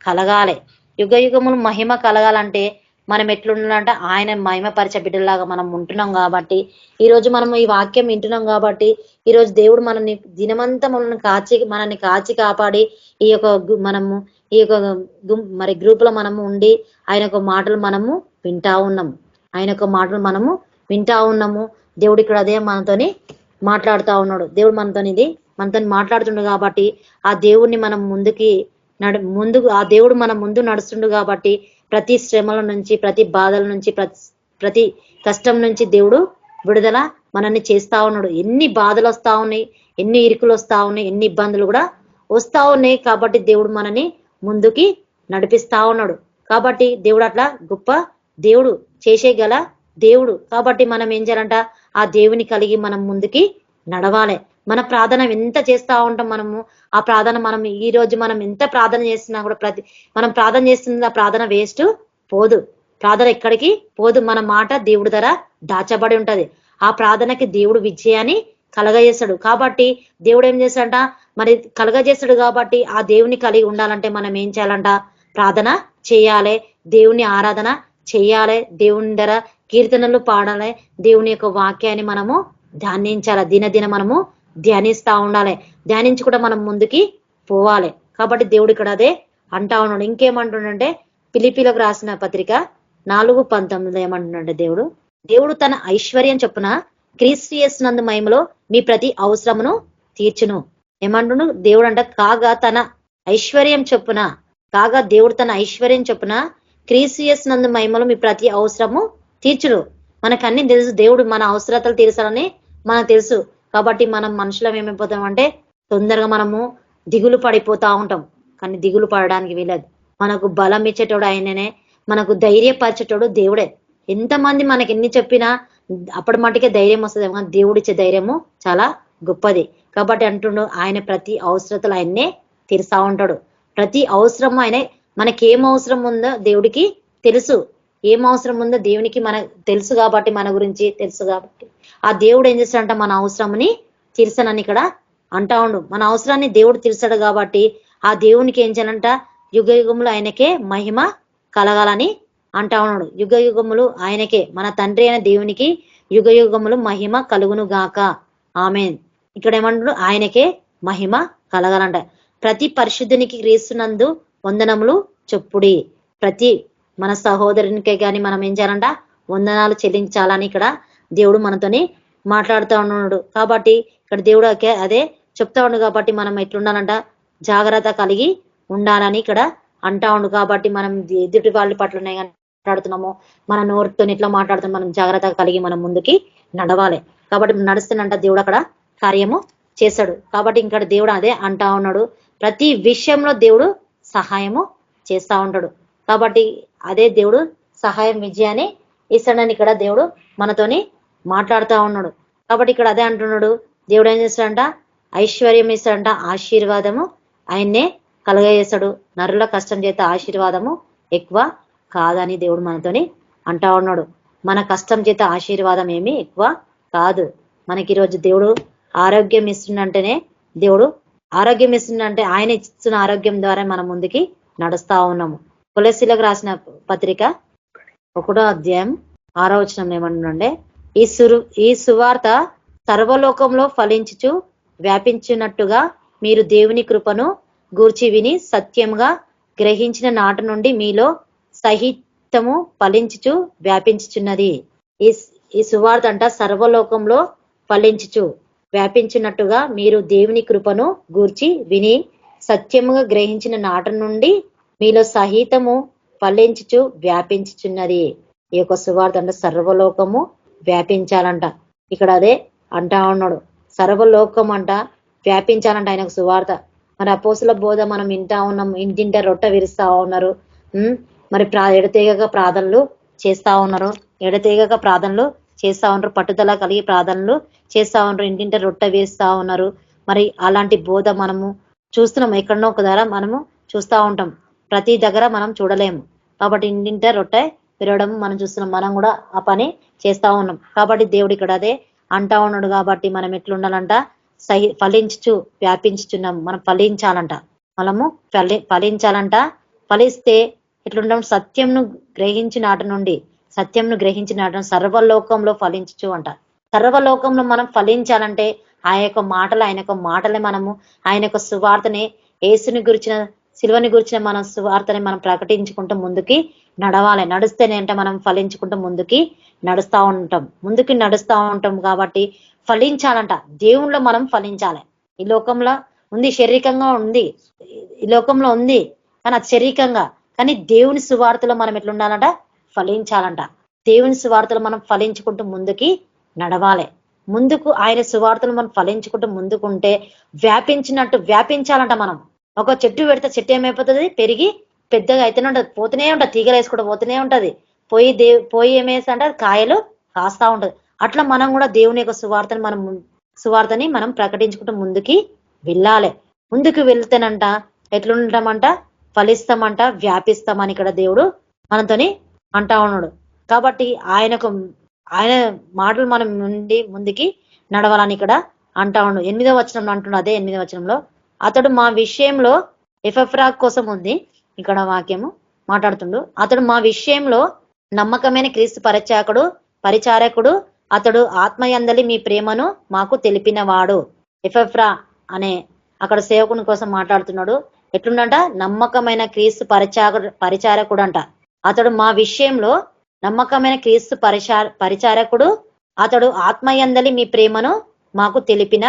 కలగాలి. యుగ యుగములు మహిమ కలగాలంటే మనం ఎట్లుండాలంటే ఆయన మహిమపరిచే బిడ్డలాగా మనం ఉంటున్నాం. కాబట్టి ఈరోజు మనం ఈ వాక్యం వింటున్నాం. కాబట్టి ఈరోజు దేవుడు మనల్ని దినమంతా మనల్ని కాచి కాపాడి ఈ యొక్క మనము ఈ యొక్క మరి గ్రూప్ లో మనము ఉండి ఆయన యొక్క మాటలు మనము వింటా ఉన్నాము. ఆయన యొక్క మాటలు మనము వింటా ఉన్నాము. దేవుడు ఇక్కడ అదే మనతోని మాట్లాడుతూ ఉన్నాడు. దేవుడు మనతో మాట్లాడుతుండు. కాబట్టి ఆ దేవుడిని మనం ముందుకు ఆ దేవుడు మన ముందు నడుస్తుండు. కాబట్టి ప్రతి శ్రమల నుంచి, ప్రతి బాధల నుంచి, ప్రతి కష్టం నుంచి దేవుడు విడుదల మనల్ని చేస్తా ఉన్నాడు. ఎన్ని బాధలు వస్తా ఉన్నాయి, ఎన్ని ఇరుకులు వస్తా ఉన్నాయి, ఎన్ని ఇబ్బందులు కూడా వస్తా ఉన్నాయి. కాబట్టి దేవుడు మనని ముందుకి నడిపిస్తా ఉన్నాడు. కాబట్టి దేవుడు అట్లా గొప్ప దేవుడు, చేసేయగల దేవుడు. కాబట్టి మనం ఏం చేయాలంట, ఆ దేవుని కలిగి మనం ముందుకి నడవాలి. మన ప్రార్థన ఎంత చేస్తా ఉంటాం మనము, ఆ ప్రార్థన మనం ఈ రోజు మనం ఎంత ప్రార్థన చేస్తున్నా కూడా మనం ప్రార్థన చేస్తుంది ఆ ప్రార్థన వేస్ట్ పోదు. ప్రార్థన ఎక్కడికి పోదు. మన మాట దేవుడి ధర దాచబడి ఉంటది. ఆ ప్రార్థనకి దేవుడు విజయాన్ని కలగజేస్తాడు. కాబట్టి దేవుడు ఏం చేస్తాడంట, మరి కలగజేస్తాడు. కాబట్టి ఆ దేవుని కలిగి ఉండాలంటే మనం ఏం చేయాలంట, ప్రార్థన చేయాలి, దేవుని ఆరాధన చెయ్యాలి, దేవుని ధర కీర్తనలు పాడాలి, దేవుని యొక్క వాక్యాన్ని మనము ధ్యానించాలి. దినదిన మనము ధ్యానిస్తా ఉండాలి. ధ్యానించి కూడా మనం ముందుకి పోవాలి. కాబట్టి దేవుడు ఇక్కడ అదే అంటా ఉన్నాడు. ఇంకేమంటుండంటే ఫిలిప్పీలకు రాసిన పత్రిక 4:19 ఏమంటున్నాడు, దేవుడు తన ఐశ్వర్యం చొప్పున క్రీస్తు యేసునందు మహిమలో మీ ప్రతి అవసరమును తీర్చును. ఏమంటును దేవుడు అంట, కాగా తన ఐశ్వర్యం చొప్పున, కాగా దేవుడు తన ఐశ్వర్యం చొప్పున క్రీస్తు యేసునందు మహిమలో మీ ప్రతి అవసరము తీర్చును. మనకు అన్ని తెలుసు, దేవుడు మన అవసరతలు తీర్చాలని మనకు తెలుసు. కాబట్టి మనం మనుషులం ఏమైపోతాం అంటే తొందరగా మనము దిగులు పడిపోతా ఉంటాం. కానీ దిగులు పడడానికి వీలదు. మనకు బలం ఇచ్చేటోడు ఆయననే, మనకు ధైర్యపరిచేటోడు దేవుడే. ఎంతమంది మనకి ఎన్ని చెప్పినా అప్పటి మటుకే ధైర్యం వస్తుంది, కానీ దేవుడు ఇచ్చే ధైర్యము చాలా గొప్పది. కాబట్టి అంటుండు, ఆయన ప్రతి అవసరతలు ఆయన్నే తీరుస్తా ఉంటాడు. ప్రతి అవసరము ఆయనే. మనకేం అవసరం ఉందో దేవుడికి తెలుసు, ఏం అవసరం ఉందో దేవునికి మనకు తెలుసు. కాబట్టి మన గురించి తెలుసు కాబట్టి ఆ దేవుడు ఏం చేస్తాడంట, మన అవసరముని తీర్చనని ఇక్కడ అంటా ఉండు. మన అవసరాన్ని దేవుడు తీర్చాడు. కాబట్టి ఆ దేవునికి ఏం చేయాలంట, యుగ యుగములు ఆయనకే మహిమ కలగాలని అంటా ఉన్నాడు. యుగ యుగములు ఆయనకే, మన తండ్రి అయిన దేవునికి యుగ యుగములు మహిమ కలుగును గాక, ఆమేన్. ఇక్కడ ఏమంటాడు, ఆయనకే మహిమ కలగాలంట. ప్రతి పరిశుద్ధునికి క్రీస్తునందు వందనములు చెప్పుడి. ప్రతి మన సహోదరునికే గాని మనం ఏం చేయాలంట, వందనాలు చెల్లించాలని ఇక్కడ దేవుడు మనతోని మాట్లాడుతూ ఉన్నాడు. కాబట్టి ఇక్కడ దేవుడు అదే చెప్తా ఉండు. కాబట్టి మనం ఎట్లుండాలంట, జాగ్రత్త కలిగి ఉండాలని ఇక్కడ అంటా ఉండు. కాబట్టి మనం ఎదుటి వాళ్ళ పట్లనే మాట్లాడుతున్నాము, మన నోరుతో ఇట్లా మాట్లాడుతున్నాం, మనం జాగ్రత్తగా కలిగి మనం ముందుకి నడవాలి. కాబట్టి నడుస్తున్నంట దేవుడు అక్కడ కార్యము చేశాడు. కాబట్టి ఇక్కడ దేవుడు అదే అంటా ఉన్నాడు, ప్రతి విషయంలో దేవుడు సహాయము చేస్తా ఉంటాడు. కాబట్టి అదే దేవుడు సహాయం విజయాన్ని ఇస్తాడని ఇక్కడ దేవుడు మనతోని మాట్లాడుతూ ఉన్నాడు. కాబట్టి ఇక్కడ అదే అంటున్నాడు, దేవుడు ఏం చేస్తాడంట, ఐశ్వర్యం ఇస్తాడంట, ఆశీర్వాదము ఆయన్నే కలగజేస్తాడు. నరుల కష్టం చేత ఆశీర్వాదము ఎక్కువ కాదని దేవుడు మనతోని అంటా ఉన్నాడు. మన కష్టం చేత ఆశీర్వాదం ఏమి ఎక్కువ కాదు. మనకి ఈరోజు దేవుడు ఆరోగ్యం ఇస్తుందంటేనే, దేవుడు ఆరోగ్యం ఇస్తుందంటే ఆయన ఇస్తున్న ఆరోగ్యం ద్వారా మనం ముందుకి నడుస్తా ఉన్నాము. కొలెస్సీలకు రాసిన పత్రిక 1:6 ఏమంటుండే, ఈ సువార్త సర్వలోకంలో ఫలించుచు వ్యాపించినట్టుగా మీరు దేవుని కృపను గూర్చి విని సత్యంగా గ్రహించిన నాటి నుండి మీలో సహితము ఫలించుచు వ్యాపించుచున్నది. ఈ సువార్త అంట సర్వలోకంలో ఫలించుచు వ్యాపించినట్టుగా మీరు దేవుని కృపను గూర్చి విని సత్యముగా గ్రహించిన నాటి నుండి మీలో సహితము ఫలించుచు వ్యాపించుచున్నది. ఈ యొక్క సువార్త అంటే సర్వలోకము వ్యాపించాలంట. ఇక్కడ అదే అంటా ఉన్నాడు, సర్వలోకం అంట వ్యాపించాలంట ఆయనకు సువార్త. మరి అపోస్తుల బోధ మనం వింటా ఉన్నాం, ఇంటింట రొట్టె విరుస్తా ఉన్నారు, మరి ఎడతెగక ప్రార్థనలు చేస్తా ఉన్నారు, ఎడతెగక ప్రార్థనలు చేస్తా ఉన్నారు, పట్టుదల కలిగి ప్రార్థనలు చేస్తా ఉన్నారు, ఇంటింట రొట్టె వేస్తా ఉన్నారు. మరి అలాంటి బోధ మనము చూస్తున్నాం, ఎక్కడనో ఒక ధర మనము చూస్తా ఉంటాం, ప్రతి దగ్గర మనం చూడలేము. కాబట్టి ఇంటింట రొట్టె విరవడం మనం చూస్తున్నాం, మనం కూడా ఆ పని చేస్తా ఉన్నాం. కాబట్టి దేవుడు ఇక్కడ అదే అంటా ఉన్నాడు. కాబట్టి మనం ఎట్లుండాలంట, ఫలించు వ్యాపించుచున్నాం, మనం ఫలించాలంట, మనము ఫలించాలంట. ఫలిస్తే ఎట్లుంటాం, సత్యంను గ్రహించిన నాటి నుండి, సత్యంను గ్రహించిన నాటి సర్వలోకంలో ఫలించు అంట. సర్వలోకంలో మనం ఫలించాలంటే ఆ యొక్క మాటలు, ఆయన యొక్క మాటలే మనము, ఆయన యొక్క సువార్తనే, యేసుని గురించిన శిలువని గురించిన మన సువార్తని మనం ప్రకటించుకుంటూ ముందుకి నడవాలి. నడుస్తేనే అంటే మనం ఫలించుకుంటూ ముందుకి నడుస్తూ ఉంటాం. కాబట్టి ఫలించాలంట, దేవుణ్ణిలో మనం ఫలించాలి. ఈ లోకంలో ఉంది, శారీరకంగా ఉంది, ఈ లోకంలో ఉంది, కానీ అది శారీరకంగా. కానీ దేవుని సువార్తలో మనం ఎట్లుండాలంట, ఫలించాలంట. దేవుని సువార్తలు మనం ఫలించుకుంటూ ముందుకి నడవాలి. ముందుకు ఆయన సువార్తలు మనం ఫలించుకుంటూ ముందుకుంటే వ్యాపించినట్టు వ్యాపించాలంట. మనం ఒక చెట్టు పెడితే చెట్టు ఏమైపోతుంది, పెరిగి పెద్దగా అయితేనే ఉంటది, పోతూనే ఉంటది, తీగలు వేసుకుంటూ పోతూనే ఉంటది. పోయి ఏమేసి అంటే కాయలు కాస్తా ఉంటది. అట్లా మనం కూడా దేవుని యొక్క సువార్తని మనం ప్రకటించుకుంటూ ముందుకి వెళ్ళాలి. ముందుకు వెళ్తేనంట ఎట్లుంటామంట, ఫలిస్తామంట, వ్యాపిస్తామని ఇక్కడ దేవుడు మనతోని అంటా ఉన్నాడు. కాబట్టి ఆయన మాటలు మనం ముందుకి నడవాలని ఇక్కడ అంటా ఉండు. 8వ వచనంలో అంటున్నాడు, అదే 8వ వచనంలో, అతడు మా విషయంలో ఎఫెఫ్రా కోసం ఉంది ఇక్కడ వాక్యము మాట్లాడుతుండు. అతడు మా విషయంలో నమ్మకమైన క్రీస్తు పరిచారకుడు, అతడు ఆత్మయందలి మీ ప్రేమను మాకు తెలిపినవాడు. ఎఫెఫ్రా అనే అక్కడ సేవకుని కోసం మాట్లాడుతున్నాడు. ఎట్లుండంట, నమ్మకమైన క్రీస్తు పరిచారకుడు అంట. అతడు మా విషయంలో నమ్మకమైన క్రీస్తు పరిచారకుడు, అతడు ఆత్మయందలి మీ ప్రేమను మాకు తెలిపిన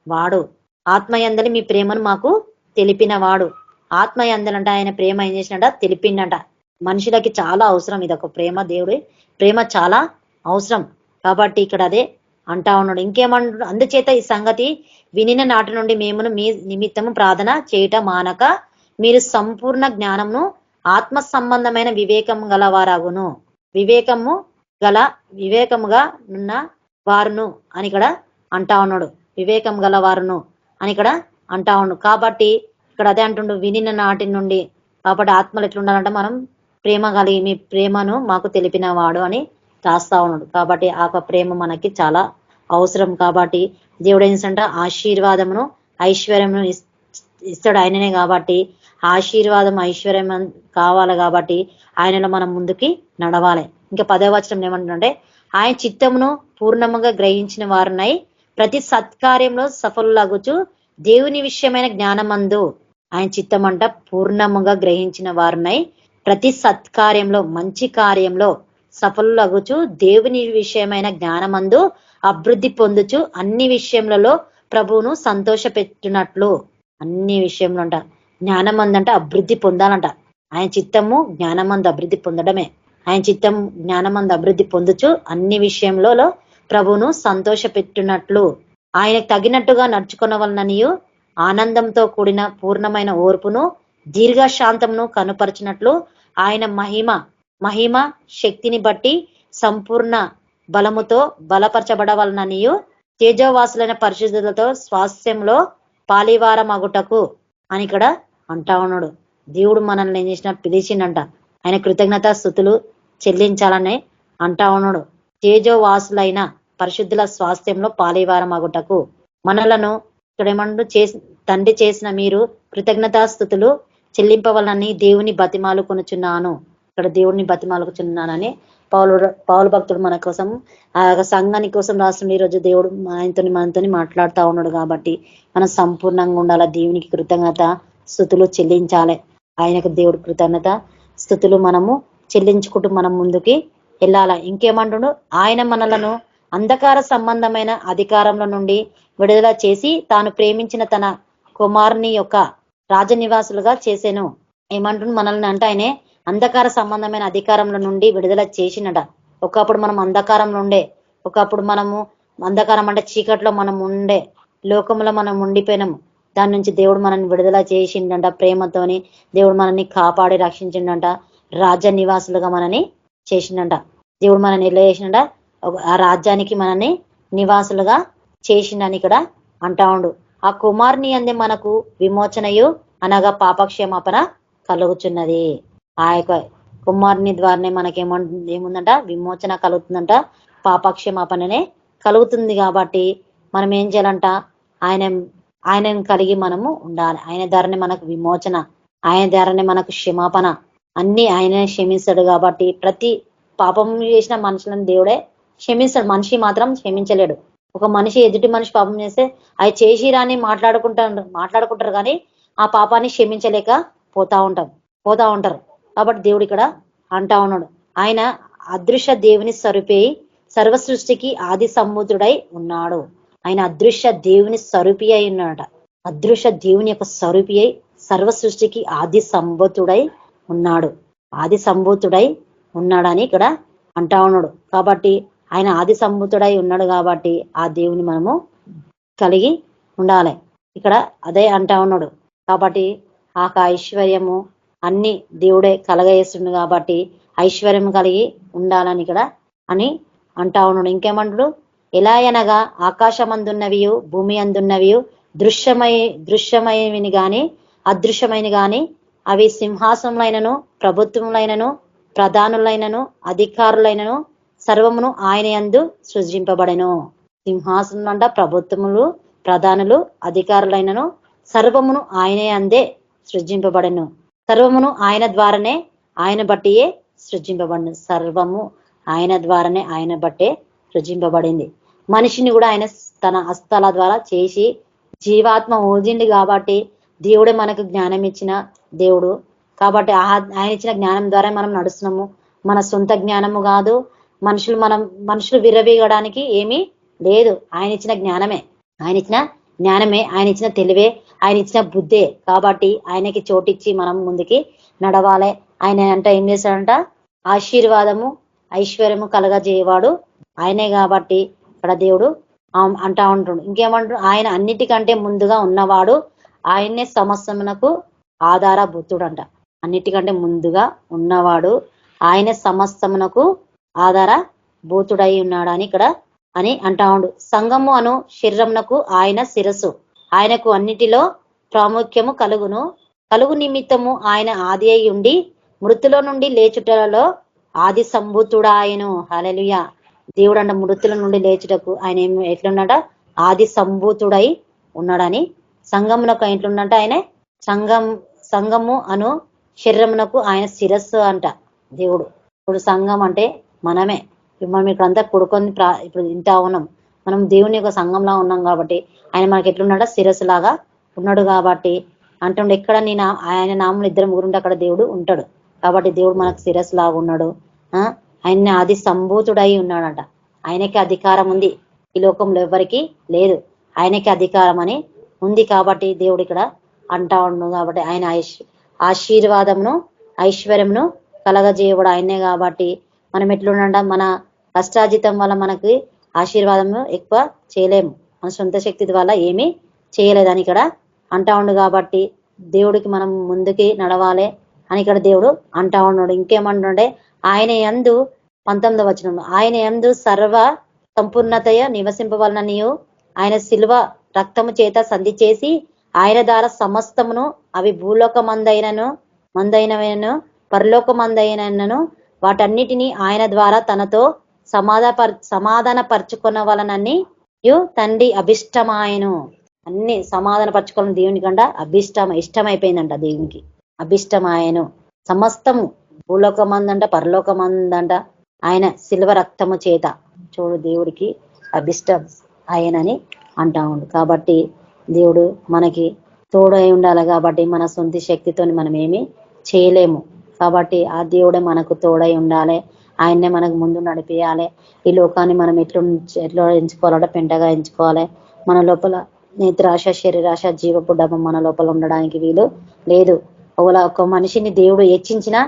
వాడు. ఆత్మయందలి మీ ప్రేమను మాకు తెలిపిన వాడు. ఆత్మయందలంట ఆయన ప్రేమ ఏం చేసినట, తెలిపిండట. మనుషులకి చాలా అవసరం ఇదొక ప్రేమ, దేవుడి ప్రేమ చాలా అవసరం. కాబట్టి ఇక్కడ అదే అంటా ఉన్నాడు. ఇంకేమంటాడు, అందుచేత ఈ సంగతి వినిన నాటి నుండి మేమును మీ నిమిత్తము ప్రార్థన చేయట మానక మీరు సంపూర్ణ జ్ఞానమును ఆత్మ సంబంధమైన వివేకము గలవారగును. వివేకముగా ఉన్న వారును అని ఇక్కడ అంటా ఉన్నాడు. వివేకం గలవారును అని ఇక్కడ అంటా ఉన్నాడు. కాబట్టి ఇక్కడ అదే అంటుండు, వినిన నాటి నుండి. కాబట్టి ఆత్మలు ఎట్లుండాలంటే మనం ప్రేమ కలిగి మీ ప్రేమను మాకు తెలిపిన వాడు అని రాస్తా ఉన్నాడు. కాబట్టి ఆ ప్రేమ మనకి చాలా అవసరం. కాబట్టి దేవుడు ఏంటంటే ఆశీర్వాదమును ఐశ్వర్యమును ఇస్తాడు ఆయననే. కాబట్టి ఆశీర్వాదం ఐశ్వర్యం కావాలి. కాబట్టి ఆయనలో మనం ముందుకి నడవాలి. ఇంకా 10వ వచనం ఏమంటుందంటే, ఆయన చిత్తమును పూర్ణముగా గ్రహించిన వారునై ప్రతి సత్కార్యంలో సఫలులగుచు దేవుని విషయమైన జ్ఞానమందు. ఆయన చిత్తం అంట పూర్ణముగా గ్రహించిన వారునై ప్రతి సత్కార్యంలో, మంచి కార్యంలో సఫలులగుచు దేవుని విషయమైన జ్ఞానమందు అభివృద్ధి పొందుచు అన్ని విషయములలో ప్రభువును సంతోష పెట్టినట్లు. అన్ని విషయంలో అంట జ్ఞానమందంట అభివృద్ధి పొందాలంట. ఆయన చిత్తము జ్ఞానమందు అభివృద్ధి పొందడమే. ఆయన చిత్తం జ్ఞానమందు అభివృద్ధి పొందుచు అన్ని విషయంలో ప్రభువును సంతోష పెట్టినట్లు ఆయనకు తగినట్టుగా నడుచుకునవలననియు ఆనందంతో కూడిన పూర్ణమైన ఓర్పును దీర్ఘశాంతమును కనుపరిచినట్లు ఆయన మహిమ శక్తిని బట్టి సంపూర్ణ బలముతో బలపరచబడవలననియు తేజోవాసులైన పరిశుద్ధులతో స్వాస్థ్యంలో పాలివారమగుటకు అని ఇక్కడ అంటా ఉన్నాడు. దేవుడు మనల్ని ఏం చేసిన, పిలిచిండంట. ఆయన కృతజ్ఞతా స్తుతులు చెల్లించాలని అంటా ఉన్నాడు. తేజోవాసులైన పరిశుద్ధుల స్వాస్థ్యంలో పాలివారమగుటకు మనలను ఇక్కడ ఏమంటూ తండ్రి చేసిన మీరు కృతజ్ఞతా స్థుతులు చెల్లింపవలనని దేవుని బతిమాలు కొనుచున్నాను. ఇక్కడ దేవుడిని బతిమాలుకుచున్నానని పౌలు భక్తుడు మన కోసం ఆ సంఘాని కోసం రాసిన ఈరోజు దేవుడు మనతో మాట్లాడుతూ ఉన్నాడు. కాబట్టి మనం సంపూర్ణంగా ఉండాలి. దేవునికి కృతజ్ఞత స్థుతులు చెల్లించాలి. ఆయనకు దేవుడు కృతజ్ఞత స్థుతులు మనము చెల్లించుకుంటూ మనం ముందుకి వెళ్ళాలి. ఇంకేమంటుడు, ఆయన మనలను అంధకార సంబంధమైన అధికారంలో నుండి విడుదల చేసి తాను ప్రేమించిన తన కుమారుని యొక్క రాజనివాసులుగా చేసెను. ఏమంటుంది, మనల్ని అంటే ఆయనే అంధకార సంబంధమైన అధికారంలో నుండి విడుదల చేసినట. ఒకప్పుడు మనం అంధకారంలో ఉండే, ఒకప్పుడు మనము అంధకారం అంటే చీకట్లో మనం ఉండే, లోకంలో మనం ఉండిపోయినాము. దాని నుంచి దేవుడు మనల్ని విడుదల చేసిండంట. ప్రేమతోని దేవుడు మనల్ని కాపాడి రక్షించిండంట. రాజ్య నివాసులుగా మనని చేసిండంట. దేవుడు మనల్ని ఎలా చేసిండ, ఆ రాజ్యానికి మనల్ని నివాసులుగా చేసిండని ఇక్కడ అంటా ఉండు. ఆ కుమారుని అందే మనకు విమోచనయు అనగా పాపక్షేమాపణ కలుగుచున్నది. ఆ యొక్క కుమారుని ద్వారానే ఏముందంట, విమోచన కలుగుతుందంట, పాపక్షేమాపణనే కలుగుతుంది. కాబట్టి మనం ఏం చేయాలంట, ఆయనను కలిగి మనము ఉండాలి. ఆయన ద్వారానే మనకు విమోచన, ఆయన ద్వారానే మనకు క్షమాపణ, అన్ని ఆయనే క్షమిస్తాడు. కాబట్టి ప్రతి పాపం చేసిన మనుషులను దేవుడే క్షమిస్తాడు. మనిషి మాత్రం క్షమించలేడు. ఒక మనిషి ఎదుటి మనిషి పాపం చేస్తే అవి చేసిరాని మాట్లాడుకుంటారు కానీ ఆ పాపాన్ని క్షమించలేక పోతా ఉంటారు. కాబట్టి దేవుడు ఇక్కడ అంటా ఉన్నాడు, ఆయన అదృశ్య దేవుని స్వరూపి సర్వ సృష్టికి ఆది సంబూతుడై ఉన్నాడు. ఆయన అదృశ్య దేవుని స్వరూపి అయి ఉన్నాడట. అదృశ్య దేవుని యొక్క స్వరూపి అయి సర్వ సృష్టికి ఆది సంబూతుడై ఉన్నాడు. ఆది సంబూతుడై ఉన్నాడని ఇక్కడ అంటా ఉన్నాడు. కాబట్టి ఆయన ఆది సంబూతుడై ఉన్నాడు. కాబట్టి ఆ దేవుని మనము కలిగి ఉండాలి. ఇక్కడ అదే అంటా ఉన్నాడు. కాబట్టి ఆ ఐశ్వర్యము అన్ని దేవుడే కలగజేస్తుండు కాబట్టి ఐశ్వర్యం కలిగి ఉండాలని ఇక్కడ అని అంటా ఉన్నాడు. ఇంకేమంటాడు, ఎలా అనగా ఆకాశమందున్నవియు భూమి అందున్నవియు దృశ్యమైనవి గాని అదృశ్యమైన గాని అవి సింహాసనములైనను ప్రభుత్వములైనను ప్రధానులైనను అధికారులైనను సర్వమును ఆయన యందు సృజింపబడెను. సింహాసనం అంట ప్రభుత్వములు ప్రధానులు అధికారులైనను సర్వమును ఆయనే అందే సృజింపబడెను. సర్వమును ఆయన ద్వారానే ఆయన బట్టియే సృజింపబడిన. సర్వము ఆయన ద్వారానే ఆయన బట్టే సృజింపబడింది. మనిషిని కూడా ఆయన తన హస్తాల ద్వారా చేసి జీవాత్మ ఊజిండి కాబట్టి దేవుడే మనకు జ్ఞానం ఇచ్చిన దేవుడు కాబట్టి ఆయన ఇచ్చిన జ్ఞానం ద్వారా మనం నడుస్తున్నాము. మన సొంత జ్ఞానము కాదు. మనుషులు విర్రవీగడానికి ఏమీ లేదు. ఆయన ఇచ్చిన జ్ఞానమే, ఆయన ఇచ్చిన తెలివే, ఆయన ఇచ్చిన బుద్ధే. కాబట్టి ఆయనకి చోటిచ్చి మనం ముందుకి నడవాలి. ఆయన అంట ఏం చేశాడంట, ఆశీర్వాదము ఐశ్వర్యము కలగజేయవాడు ఆయనే. కాబట్టి ఇక్కడ దేవుడు అంటా ఉంటుండు. ఇంకేమంటాడు, ఆయన అన్నిటికంటే ముందుగా ఉన్నవాడు, ఆయన్నే సమస్తమునకు ఆధారభూతుడంట. అన్నిటికంటే ముందుగా ఉన్నవాడు ఆయన సమస్తమునకు ఆధారభూతుడై ఉన్నాడని ఇక్కడ అని అంటా ఉండు. సంఘము అను శరీరమునకు ఆయన శిరస్సు, ఆయనకు అన్నిటిలో ప్రాముఖ్యము కలుగు నిమిత్తము ఆయన ఆది అయి ఉండి మృతుల నుండి లేచుటలలో ఆది సంభూతుడాయను. హల్లెలూయా. దేవుడు అంట మృతుల నుండి లేచుటకు ఆయన ఎట్లున్నాడ, ఆది సంభూతుడై ఉన్నాడని. సంఘమునకు ఎట్లున్నట, ఆయన సంఘము అను శరీరమునకు ఆయన శిరస్సు అంట దేవుడు. ఇప్పుడు సంఘం అంటే మనమే. మనం ఇక్కడంతా కూడుకొని ఇప్పుడు ఇంత ఉన్నాం. మనం దేవుని యొక్క సంఘంలా ఉన్నాం కాబట్టి ఆయన మనకి ఎట్లున్నాడ, శిరస్సు లాగా ఉన్నాడు. కాబట్టి అంటుండే ఎక్కడ ఆయన నామం 2 ముగ్గురు ఉంటే అక్కడ దేవుడు ఉంటాడు. కాబట్టి దేవుడు మనకు శిరస్సు లాగా ఉన్నాడు. ఆయన ఆది సంభూతుడై ఉన్నాడంట. ఆయనకి అధికారం ఉంది, ఈ లోకంలో ఎవరికి లేదు. ఆయనకి అధికారం అని ఉంది. కాబట్టి దేవుడు ఇక్కడ అంటా ఉన్నాడు. కాబట్టి ఆయన ఆశీర్వాదమును ఐశ్వర్యమును కలగజేయబడు ఆయనే. కాబట్టి మనం ఎట్లుండ, మన కష్టార్జితం వల్ల మనకి ఆశీర్వాదము ఎక్కువ చేయలేము. మన సొంత శక్తి వల్ల ఏమీ చేయలేదని ఇక్కడ అంటా ఉండు. కాబట్టి దేవుడికి మనం ముందుకి నడవాలి అని ఇక్కడ దేవుడు అంటా ఉన్నాడు. ఇంకేమంటుండే, ఆయన యందు 19వ వచనంలో, ఆయన యందు సర్వ సంపూర్ణతయ నివసింపవలననియు ఆయన శిలువ రక్తము చేత సంధి చేసి ఆయన ద్వారా సమస్తమును, అవి భూలోకమందైనను పరలోకమందైనను వాటన్నిటినీ ఆయన ద్వారా తనతో సమాధాన పరుచుకున్న వలనని తండ్రి అభిష్టమాయను. అన్ని సమాధాన పరచుకోవాలని దేవుని కంట ఇష్టమైపోయిందంట. దేవునికి అభిష్టమాయను. సమస్తము భూలోకమందంట పరలోకమందంట ఆయన శిల్వ రక్తము చేత. చూడు, దేవుడికి అభిష్టం ఆయనని అంటా ఉండు. కాబట్టి దేవుడు మనకి తోడై ఉండాలి. కాబట్టి మన సొంత శక్తితో మనం ఏమీ చేయలేము. కాబట్టి ఆ దేవుడే మనకు తోడై ఉండాలి. ఆయన్నే మనకు ముందు నడిపియాలి. ఈ లోకాన్ని మనం ఎట్లా ఎంచుకోవాలంటే పెంటగా ఎంచుకోవాలి. మన లోపల నేత్రాశ శరీరాశ జీవపు డబ్బం మన లోపల ఉండడానికి వీలు లేదు. ఒక మనిషిని దేవుడు హెచ్చించినా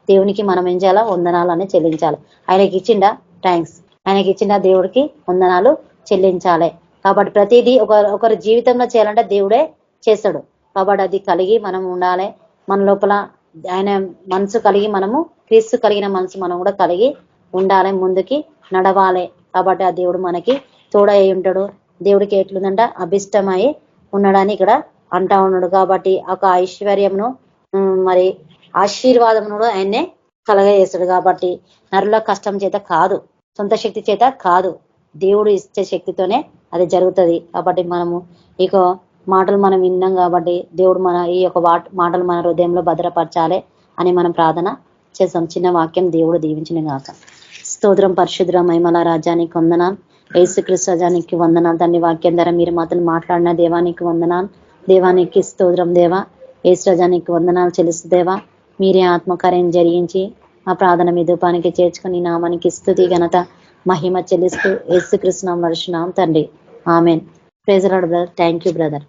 దేవునికి మనం ఏం చేయాలా, వందనాలని చెల్లించాలి. ఆయనకి ఇచ్చిండా థ్యాంక్స్, ఆయనకి ఇచ్చిండా దేవుడికి వందనాలు చెల్లించాలి. కాబట్టి ప్రతిదీ ఒకరి జీవితంలో చేయాలంటే దేవుడే చేస్తాడు. కాబట్టి అది కలిగి మనం ఉండాలి. మన లోపల ఆయన మనసు కలిగి, మనము క్రీస్తు కలిగిన మనసు మనం కూడా కలిగి ఉండాలి, ముందుకి నడవాలి. కాబట్టి ఆ దేవుడు మనకి తోడై ఉంటాడు. దేవుడికి ఎట్లుందంట, అభిష్టమై ఉన్నాడని ఇక్కడ అంటా ఉన్నాడు. కాబట్టి ఒక ఐశ్వర్యమును మరి ఆశీర్వాదమును ఆయన్నే కలగజేస్తాడు. కాబట్టి నరుల కష్టం చేత కాదు, సొంత శక్తి చేత కాదు, దేవుడు ఇచ్చే శక్తితోనే అది జరుగుతుంది. కాబట్టి మనము ఇక మాటలు మనం విన్నాం. కాబట్టి దేవుడు ఈ యొక్క మాటలు మన హృదయంలో భద్రపరచాలి అని మనం ప్రార్థన చేస్తాం. చిన్న వాక్యం దేవుడు దీవించిన గాక. స్తోత్రం. పరిశుద్ర మహిమల రాజానికి వందనాలు, యేసుక్రీస్తు రాజానికి వందనాలు. తండ్రి వాక్యం ద్వారా మీరు మాత్రం మాట్లాడిన దేవానికి వందనాలు. దేవానికి స్తోత్రం. దేవా యేసు రాజానికి వందనాలు చెల్లిస్తూ దేవా మీరే ఆత్మకార్యం జరిగించి ఆ ప్రార్థన మీ ధూపానికి చేర్చుకుని నామానికి స్తుతి ఘనత మహిమ చెల్లిస్తూ యేసుక్రీస్తు నామములో నడుచున్నాం తండ్రి. Amen. Praise Lord brother. Thank you brother.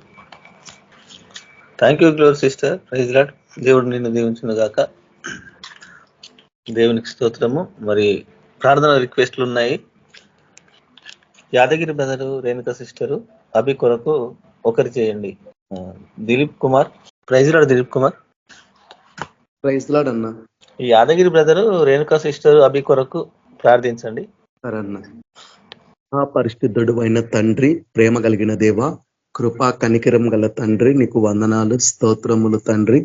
Thank you glory sister. Praise Lord. దేవుడు నిన్ను దీవించును గాక. దేవునికి స్తోత్రము. మరి ప్రార్థన రిక్వెస్ట్లు ఉన్నాయి. యాదగిరి బ్రదరు, రేణుక సిస్టరు, అభి కొరకు ఒకరి చేయండి. Dilip Kumar. Praise Lord Dilip Kumar. Praise Lord అన్న. ఈ యాదగిరి బ్రదరు రేణుకా సిస్టర్ అభి కొరకు ప్రార్థించండి. సరే అన్న. ఆ పరిశుద్ధుడు అయిన తండ్రి, ప్రేమ కలిగిన దేవ, కృపా కనికరం గల తండ్రి, నీకు వందనాలు, స్తోత్రములు తండ్రి.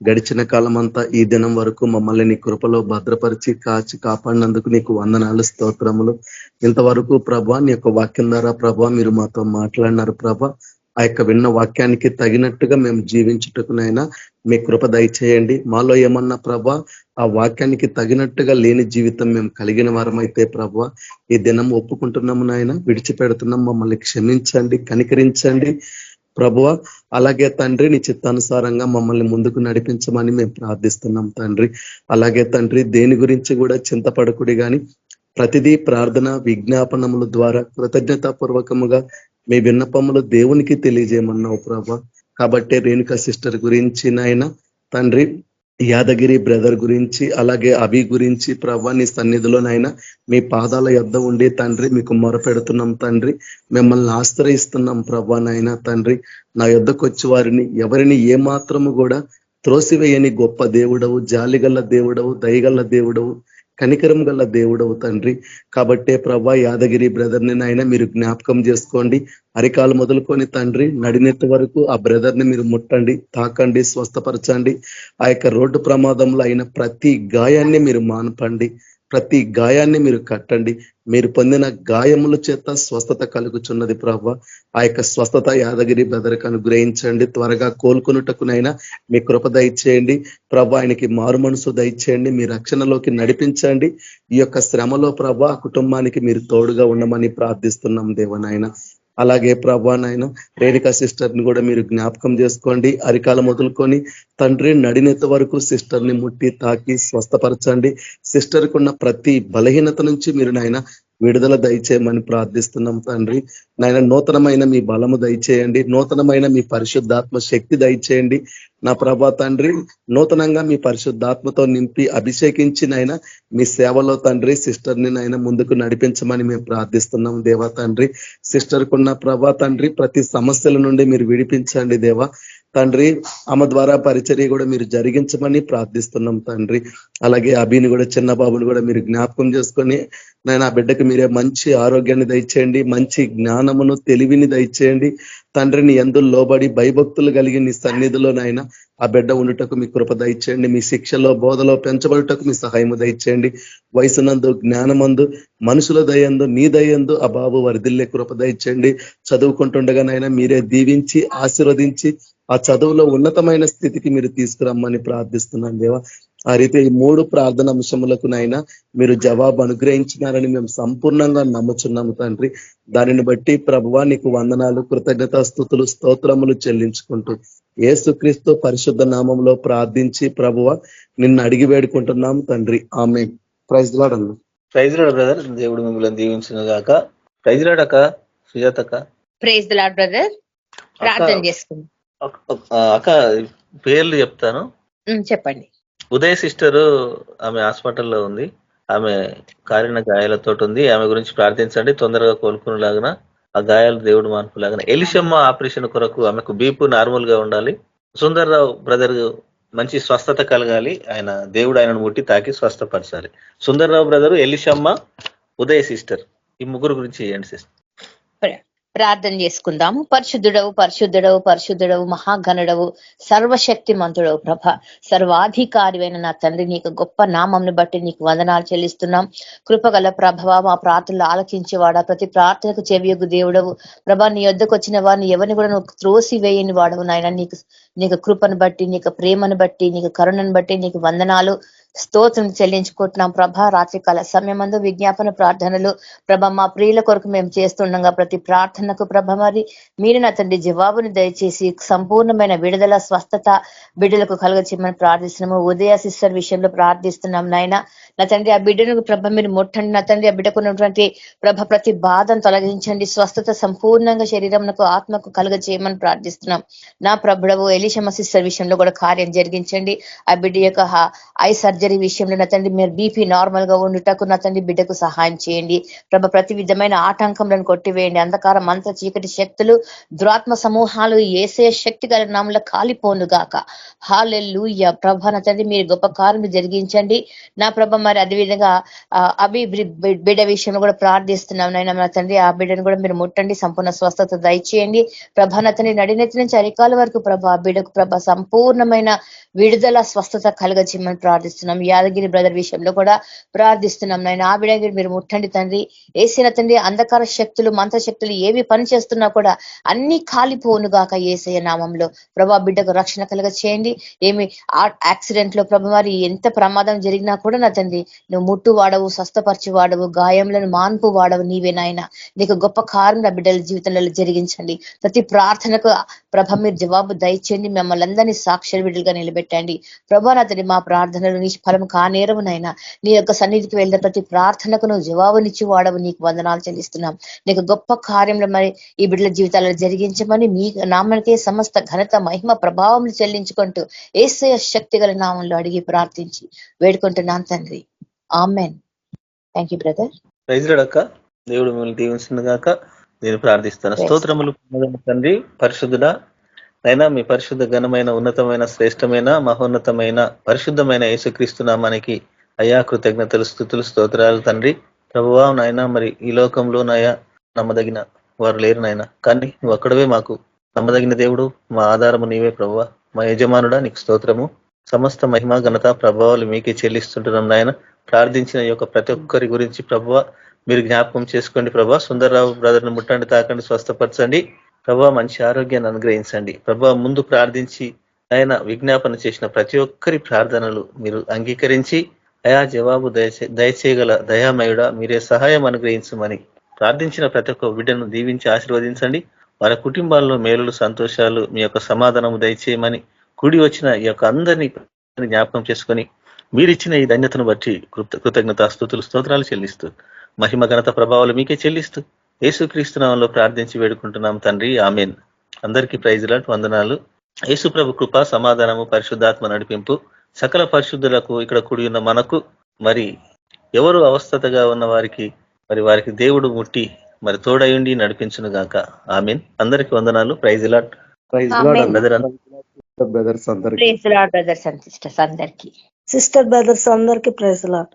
గడిచిన కాలం అంతా ఈ దినం వరకు మమ్మల్ని నీ కృపలో భద్రపరిచి కాచి కాపాడినందుకు నీకు వందనాలు, స్తోత్రములు. ఇంతవరకు ప్రభా నీ యొక్క వాక్యం ద్వారా ప్రభా మీరు మాతో మాట్లాడినారు ప్రభా. ఆ యొక్క విన్న వాక్యానికి తగినట్టుగా మేము జీవించుటకునైనా మీ కృప దయచేయండి. మాలో ఏమన్నా ప్రభా ఆ వాక్యానికి తగినట్టుగా లేని జీవితం మేము కలిగిన వారమైతే ప్రభా ఈ దినం ఒప్పుకుంటున్నాము నాయన, విడిచిపెడుతున్నాం, మమ్మల్ని క్షమించండి, కనికరించండి ప్రభువ. అలాగే తండ్రి నీ చిత్తానుసారంగా మమ్మల్ని ముందుకు నడిపించమని మేము ప్రార్థిస్తున్నాం తండ్రి. అలాగే తండ్రి దేని గురించి కూడా చింతపడకుడి గాని ప్రతిదీ ప్రార్థన విజ్ఞాపనముల ద్వారా కృతజ్ఞతాపూర్వకముగా మీ విన్నపములు దేవునికి తెలియజేయమన్నావు ప్రభా. కాబట్టి రేణుకా సిస్టర్ గురించి నాయన తండ్రి, యాదగిరి బ్రదర్ గురించి, అలాగే అభి గురించి ప్రభా నీ సన్నిధిలోనైనా మీ పాదాల యొద్ద ఉండి తండ్రి మీకు మొరపెడుతున్నాం తండ్రి. మిమ్మల్ని ఆశ్రయిస్తున్నాం ప్రభా నాయన తండ్రి. నా యొద్దకు వచ్చి వారిని ఎవరిని ఏమాత్రము కూడా త్రోసివేయని గొప్ప దేవుడవు, జాలిగల్ల దేవుడవు, దయగల్ల దేవుడవు, కనికరం గల దేవుడవు తండ్రి. కాబట్టే ప్రభా యాదగిరి బ్రదర్ని నాయన మీరు జ్ఞాపకం చేసుకోండి. అరికాలు మొదలుకొని తండ్రి నడినెత్తి వరకు ఆ బ్రదర్ని మీరు ముట్టండి, తాకండి, స్వస్థపరచండి. ఆ యొక్క రోడ్డు ప్రమాదంలో అయిన ప్రతి గాయాన్ని మీరు మాన్పండి, ప్రతి గాయాన్ని మీరు కట్టండి. మీరు పొందిన గాయముల చేత స్వస్థత కలుగుచున్నది ప్రభా. ఆ యొక్క స్వస్థత యాదగిరి బ్రదర్కి అనుగ్రహించండి. త్వరగా కోలుకొనుటకునైనా మీ కృప దయచేయండి ప్రభా. ఆయనకి మారు మనసు దయచేయండి, మీ రక్షణలోకి నడిపించండి. ఈ యొక్క శ్రమలో ప్రభా కుటుంబానికి మీరు తోడుగా ఉండమని ప్రార్థిస్తున్నాం దేవనాయన. అలాగే ప్రభా నాయన రేణుకా సిస్టర్ ని కూడా మీరు జ్ఞాపకం చేసుకోండి. అరికాల మొదలుకొని తండ్రి నడినెత్త వరకు సిస్టర్ ని ముట్టి తాకి స్వస్థపరచండి. సిస్టర్ కున్న ప్రతి బలహీనత నుంచి మీరు నాయన విడుదల దయచేయమని ప్రార్థిస్తున్నాం తండ్రి. నాయన నూతనమైన మీ బలము దయచేయండి, నూతనమైన మీ పరిశుద్ధాత్మ శక్తి దయచేయండి నా ప్రభా తండ్రి. నూతనంగా మీ పరిశుద్ధాత్మతో నింపి అభిషేకించి నాయన మీ సేవలో తండ్రి సిస్టర్ ని నాయన ముందుకు నడిపించమని మేము ప్రార్థిస్తున్నాం దేవా తండ్రి. సిస్టర్ కున్న ప్రభా తండ్రి ప్రతి సమస్యల నుండి మీరు విడిపించండి దేవా తండ్రి. ఆమె ద్వారా పరిచర్య కూడా మీరు జరిగించమని ప్రార్థిస్తున్నాం తండ్రి. అలాగే అభిని కూడా, చిన్న బాబుని కూడా మీరు జ్ఞాపకం చేసుకొని నేను ఆ బిడ్డకి మీరే మంచి ఆరోగ్యాన్ని దయచేయండి, మంచి జ్ఞానమును తెలివిని దయచేయండి తండ్రిని. యందు లోబడి భయభక్తులు కలిగి నీ సన్నిధిలోనైనా ఆ బిడ్డ ఉండుటకు మీ కృప దయచేయండి. మీ శిక్షలో బోధలో పెంచబడుటకు మీ సహాయము దయచేయండి. వయసునందు జ్ఞానమందు మనుషుల దయందు నీ దయందు ఆ బాబు వర్ధిల్లే కృప దయచేయండి. చదువుకుంటుండగానైనా మీరే దీవించి ఆశీర్వదించి ఆ చదువులో ఉన్నతమైన స్థితికి మీరు తీసుకురమ్మని ప్రార్థిస్తున్నాం దేవా. ఆ రీతి ఈ 3 ప్రార్థన అంశములకునైనా మీరు జవాబు అనుగ్రహించినారని మేము సంపూర్ణంగా నమ్ముచున్నాము తండ్రి. దానిని బట్టి ప్రభువా నీకు వందనాలు, కృతజ్ఞతా స్తుతులు, స్తోత్రములు చెల్లించుకుంటూ యేసుక్రీస్తు పరిశుద్ధ నామంలో ప్రార్థించి ప్రభువా నిన్ను అడిగి వేడుకుంటున్నాము తండ్రి. ఆమేన్. ప్రైజ్ లార్డ్ అన్న. ప్రైజ్ లార్డ్ బ్రదర్, దేవుడు మిమ్మల్ని దీవించిన గాక. ప్రైజ్ లార్డ్ అక్క సుజాత అక్క. Praise the Lord brother. ప్రార్థన చేసుకుందాం. అక్క పేర్లు చెప్తాను, చెప్పండి. ఉదయ్ సిస్టర్ ఆమె హాస్పిటల్లో ఉంది, ఆమె కారిన గాయాలతో ఉంది. ఆమె గురించి ప్రార్థించండి, తొందరగా కోలుకునేలాగా ఆ గాయాలు దేవుడు మాన్పులాగా. ఎలిషమ్మ ఆపరేషన్ కొరకు ఆమెకు బీపు నార్మల్ గా ఉండాలి. సుందర్రావు బ్రదర్ మంచి స్వస్థత కలగాలి, ఆయన దేవుడు ఆయనను ముట్టి తాకి స్వస్థపరచాలి. సుందర్రావు బ్రదరు, ఎలిషమ్మ, ఉదయ్ సిస్టర్, ఈ 3 గురించి చేయండి సిస్టర్. ప్రార్థన చేసుకుందాము. పరిశుద్ధుడవు పరిశుద్ధుడవు పరిశుద్ధుడవు మహాగణుడవు సర్వశక్తి మంతుడవు ప్రభ, సర్వాధికారివైన నా తండ్రి నీకు గొప్ప నామంని బట్టి నీకు వందనాలు చెల్లిస్తున్నాం. కృపగల ప్రభవ, మా ప్రార్థనలు ఆలకించేవాడా, ప్రతి ప్రార్థనకు చెవియొగ్గు దేవుడవు ప్రభా. నీ యొద్దకు వచ్చిన వారిని ఎవరిని కూడా నువ్వు త్రోసి వేయని వాడవు నాయన. నీకు కృపను బట్టి, నీకు ప్రేమను బట్టి, నీకు కరుణను బట్టి నీకు వందనాలు స్తోత్రం చెల్లించుకుంటున్నాం ప్రభా. రాత్రికాల సమయమందు విజ్ఞాపన ప్రార్థనలు ప్రభ మా ప్రియుల కొరకు మేము చేస్తుండగా ప్రతి ప్రార్థనకు ప్రభ మరి మీరు నా తండ్రి జవాబుని దయచేసి సంపూర్ణమైన విడుదల స్వస్థత బిడ్డలకు కలగచేయమని ప్రార్థిస్తున్నాము. ఉదయ సిస్టర్ విషయంలో ప్రార్థిస్తున్నాం నాయన. నా తండ్రి ఆ బిడ్డను ప్రభ మీరు ముట్టండి నా తండ్రి. ఆ బిడ్డకు ఉన్నటువంటి ప్రభ ప్రతి బాధను తొలగించండి, స్వస్థత సంపూర్ణంగా శరీరంకు ఆత్మకు కలుగచేయమని ప్రార్థిస్తున్నాం. నా ప్రభుడవు ఎలిషమ్మ సిస్టర్ విషయంలో కూడా కార్యం జరిగించండి. ఆ బిడ్డ యొక్క ఐ సర్జరీ సర్జరీ విషయంలో నా తండ్రి మీరు బీపీ నార్మల్ గా ఉండుటకు నా తండ్రి బిడ్డకు సహాయం చేయండి ప్రభ. ప్రతి విధమైన ఆటంకంలను కొట్టివేయండి. అంధకారం మంత్ర చీకటి శక్తులు దురాత్మ సమూహాలు యేసయ్య శక్తి గల నామములో కాలిపోను గాక. హల్లెలూయా ప్రభ. నా తండ్రి మీరు గొప్ప కార్యము జరిగించండి నా ప్రభ. మరి అదేవిధంగా అభి బిడ్డ విషయంలో కూడా ప్రార్థిస్తున్నాం నైనా నా తండ్రి. ఆ బిడ్డను కూడా మీరు ముట్టండి, సంపూర్ణ స్వస్థత దయచేయండి ప్రభ. నా తండ్రి నడినెత్తి నుంచి అరికాల వరకు ప్రభ ఆ బిడ్డకు ప్రభ సంపూర్ణమైన విడుదల స్వస్థత కలగజేయమని ప్రార్థిస్తున్నాం. యాదగిరి బ్రదర్ విషయంలో కూడా ప్రార్థిస్తున్నాం నాయన. ఆ బిడ్డ మీరు ముట్టండి తండ్రి. ఏసిన తండ్రి అంధకార శక్తులు మంత్ర శక్తులు ఏవి పని చేస్తున్నా కూడా అన్ని కాలిపోను గాక యేసయ్య నామంలో ప్రభా. బిడ్డకు రక్షణ కలగ చేయండి. ఏమి యాక్సిడెంట్ లో ప్రభు మరి ఎంత ప్రమాదం జరిగినా కూడా నా తండ్రి నువ్వు ముట్టు వాడవు, స్వస్థపరిచి వాడవు, గాయంలను మాన్పు వాడవు నీవే నాయన. నీకు గొప్ప కారణం నా బిడ్డల జీవితంలో జరిగించండి. ప్రతి ప్రార్థనకు ప్రభ మీరు జవాబు దయచేయండి. మిమ్మల్ని అందరినీ సాక్షర బిడ్డలుగా నిలబెట్టండి ప్రభా. నా తండ్రి మా ప్రార్థనలు నిష్ఫలం కానేరవునైనా నీ యొక్క సన్నిధికి వెళ్ళిన ప్రతి ప్రార్థనకు నువ్వు జవాబునిచ్చి వాడవు. నీకు వందనాలు చెల్లిస్తున్నాం. నీకు గొప్ప కార్యంలో మరి ఈ బిడ్డల జీవితాలను జరిగించమని మీ నామానికే సమస్త ఘనత మహిమ ప్రభావం చెల్లించుకుంటూ యేసయ్య శక్తి గల నామంలో అడిగి ప్రార్థించి వేడుకుంటున్నాను తండ్రి. Amen. Thank you brother. Praise Lord అక్క. దేవుడు మిమ్మల్ని దీవించిన గాక. నేను ప్రార్థిస్తాను. స్తోత్రములు తండ్రి పరిశుద్ధుడా అయినా మీ పరిశుద్ధ ఘనమైన ఉన్నతమైన శ్రేష్టమైన మహోన్నతమైన పరిశుద్ధమైన యేసుక్రీస్తు నామానికి అయ్యా కృతజ్ఞతలు స్తుతులు స్తోత్రాలు తండ్రి. ప్రభువా నాయన మరి ఈ లోకంలో నాయా నమ్మదగిన వారు లేరు నాయన, కానీ నువ్వు అక్కడవే మాకు నమ్మదగిన దేవుడు, మా ఆధారము నీవే ప్రభువా, మా యజమానుడా నీకు స్తోత్రము. సమస్త మహిమ ఘనత ప్రభావాలు మీకే చెల్లిస్తుంటున్నాం నాయన. ప్రార్థించిన ఈ యొక్క ప్రతి ఒక్కరి గురించి ప్రభువా మీరు జ్ఞాపకం చేసుకోండి ప్రభా. సుందర్రావు బ్రదర్ని ముట్టండి, తాకండి, స్వస్థపరచండి ప్రభా. మంచి ఆరోగ్యాన్ని అనుగ్రహించండి ప్రభా. ముందు ప్రార్థించి ఆయన విజ్ఞాపన చేసిన ప్రతి ఒక్కరి ప్రార్థనలు మీరు అంగీకరించి అయా జవాబు దయచేయగల దయామయుడా మీరే సహాయం అనుగ్రహించమని ప్రార్థించిన ప్రతి ఒక్క బిడ్డను దీవించి ఆశీర్వదించండి. వారి కుటుంబాల్లో మేలులు సంతోషాలు మీ యొక్క సమాధానము దయచేయమని కూడి వచ్చిన ఈ యొక్క అందరినీ జ్ఞాపకం చేసుకొని మీరిచ్చిన ఈ ధన్యతను బట్టి కృతజ్ఞత స్తుతులు స్తోత్రాలు చెల్లిస్తూ మహిమ ఘనత ప్రభావాలు మీకే చెల్లిస్తూ యేసుక్రీస్తు నామములో ప్రార్థించి వేడుకుంటున్నాం తండ్రి. ఆమెన్. అందరికీ ప్రైజ్ లార్డ్, వందనాలు. యేసు ప్రభు కృప సమాధానము పరిశుద్ధాత్మ నడిపింపు సకల పరిశుద్ధులకు ఇక్కడ కూడి ఉన్న మనకు మరి ఎవరు అవస్థతగా ఉన్న వారికి మరి వారికి దేవుడు ముట్టి మరి తోడయుండి నడిపించును గాక. ఆమెన్. అందరికీ వందనాలు. Praise Lord. Praise amen. Brothers అందరికీ. Praise Lord brothers and sisters అందరికీ. సిస్టర్ బ్రదర్స్ అందరికి ప్రైజ్ లార్డ్.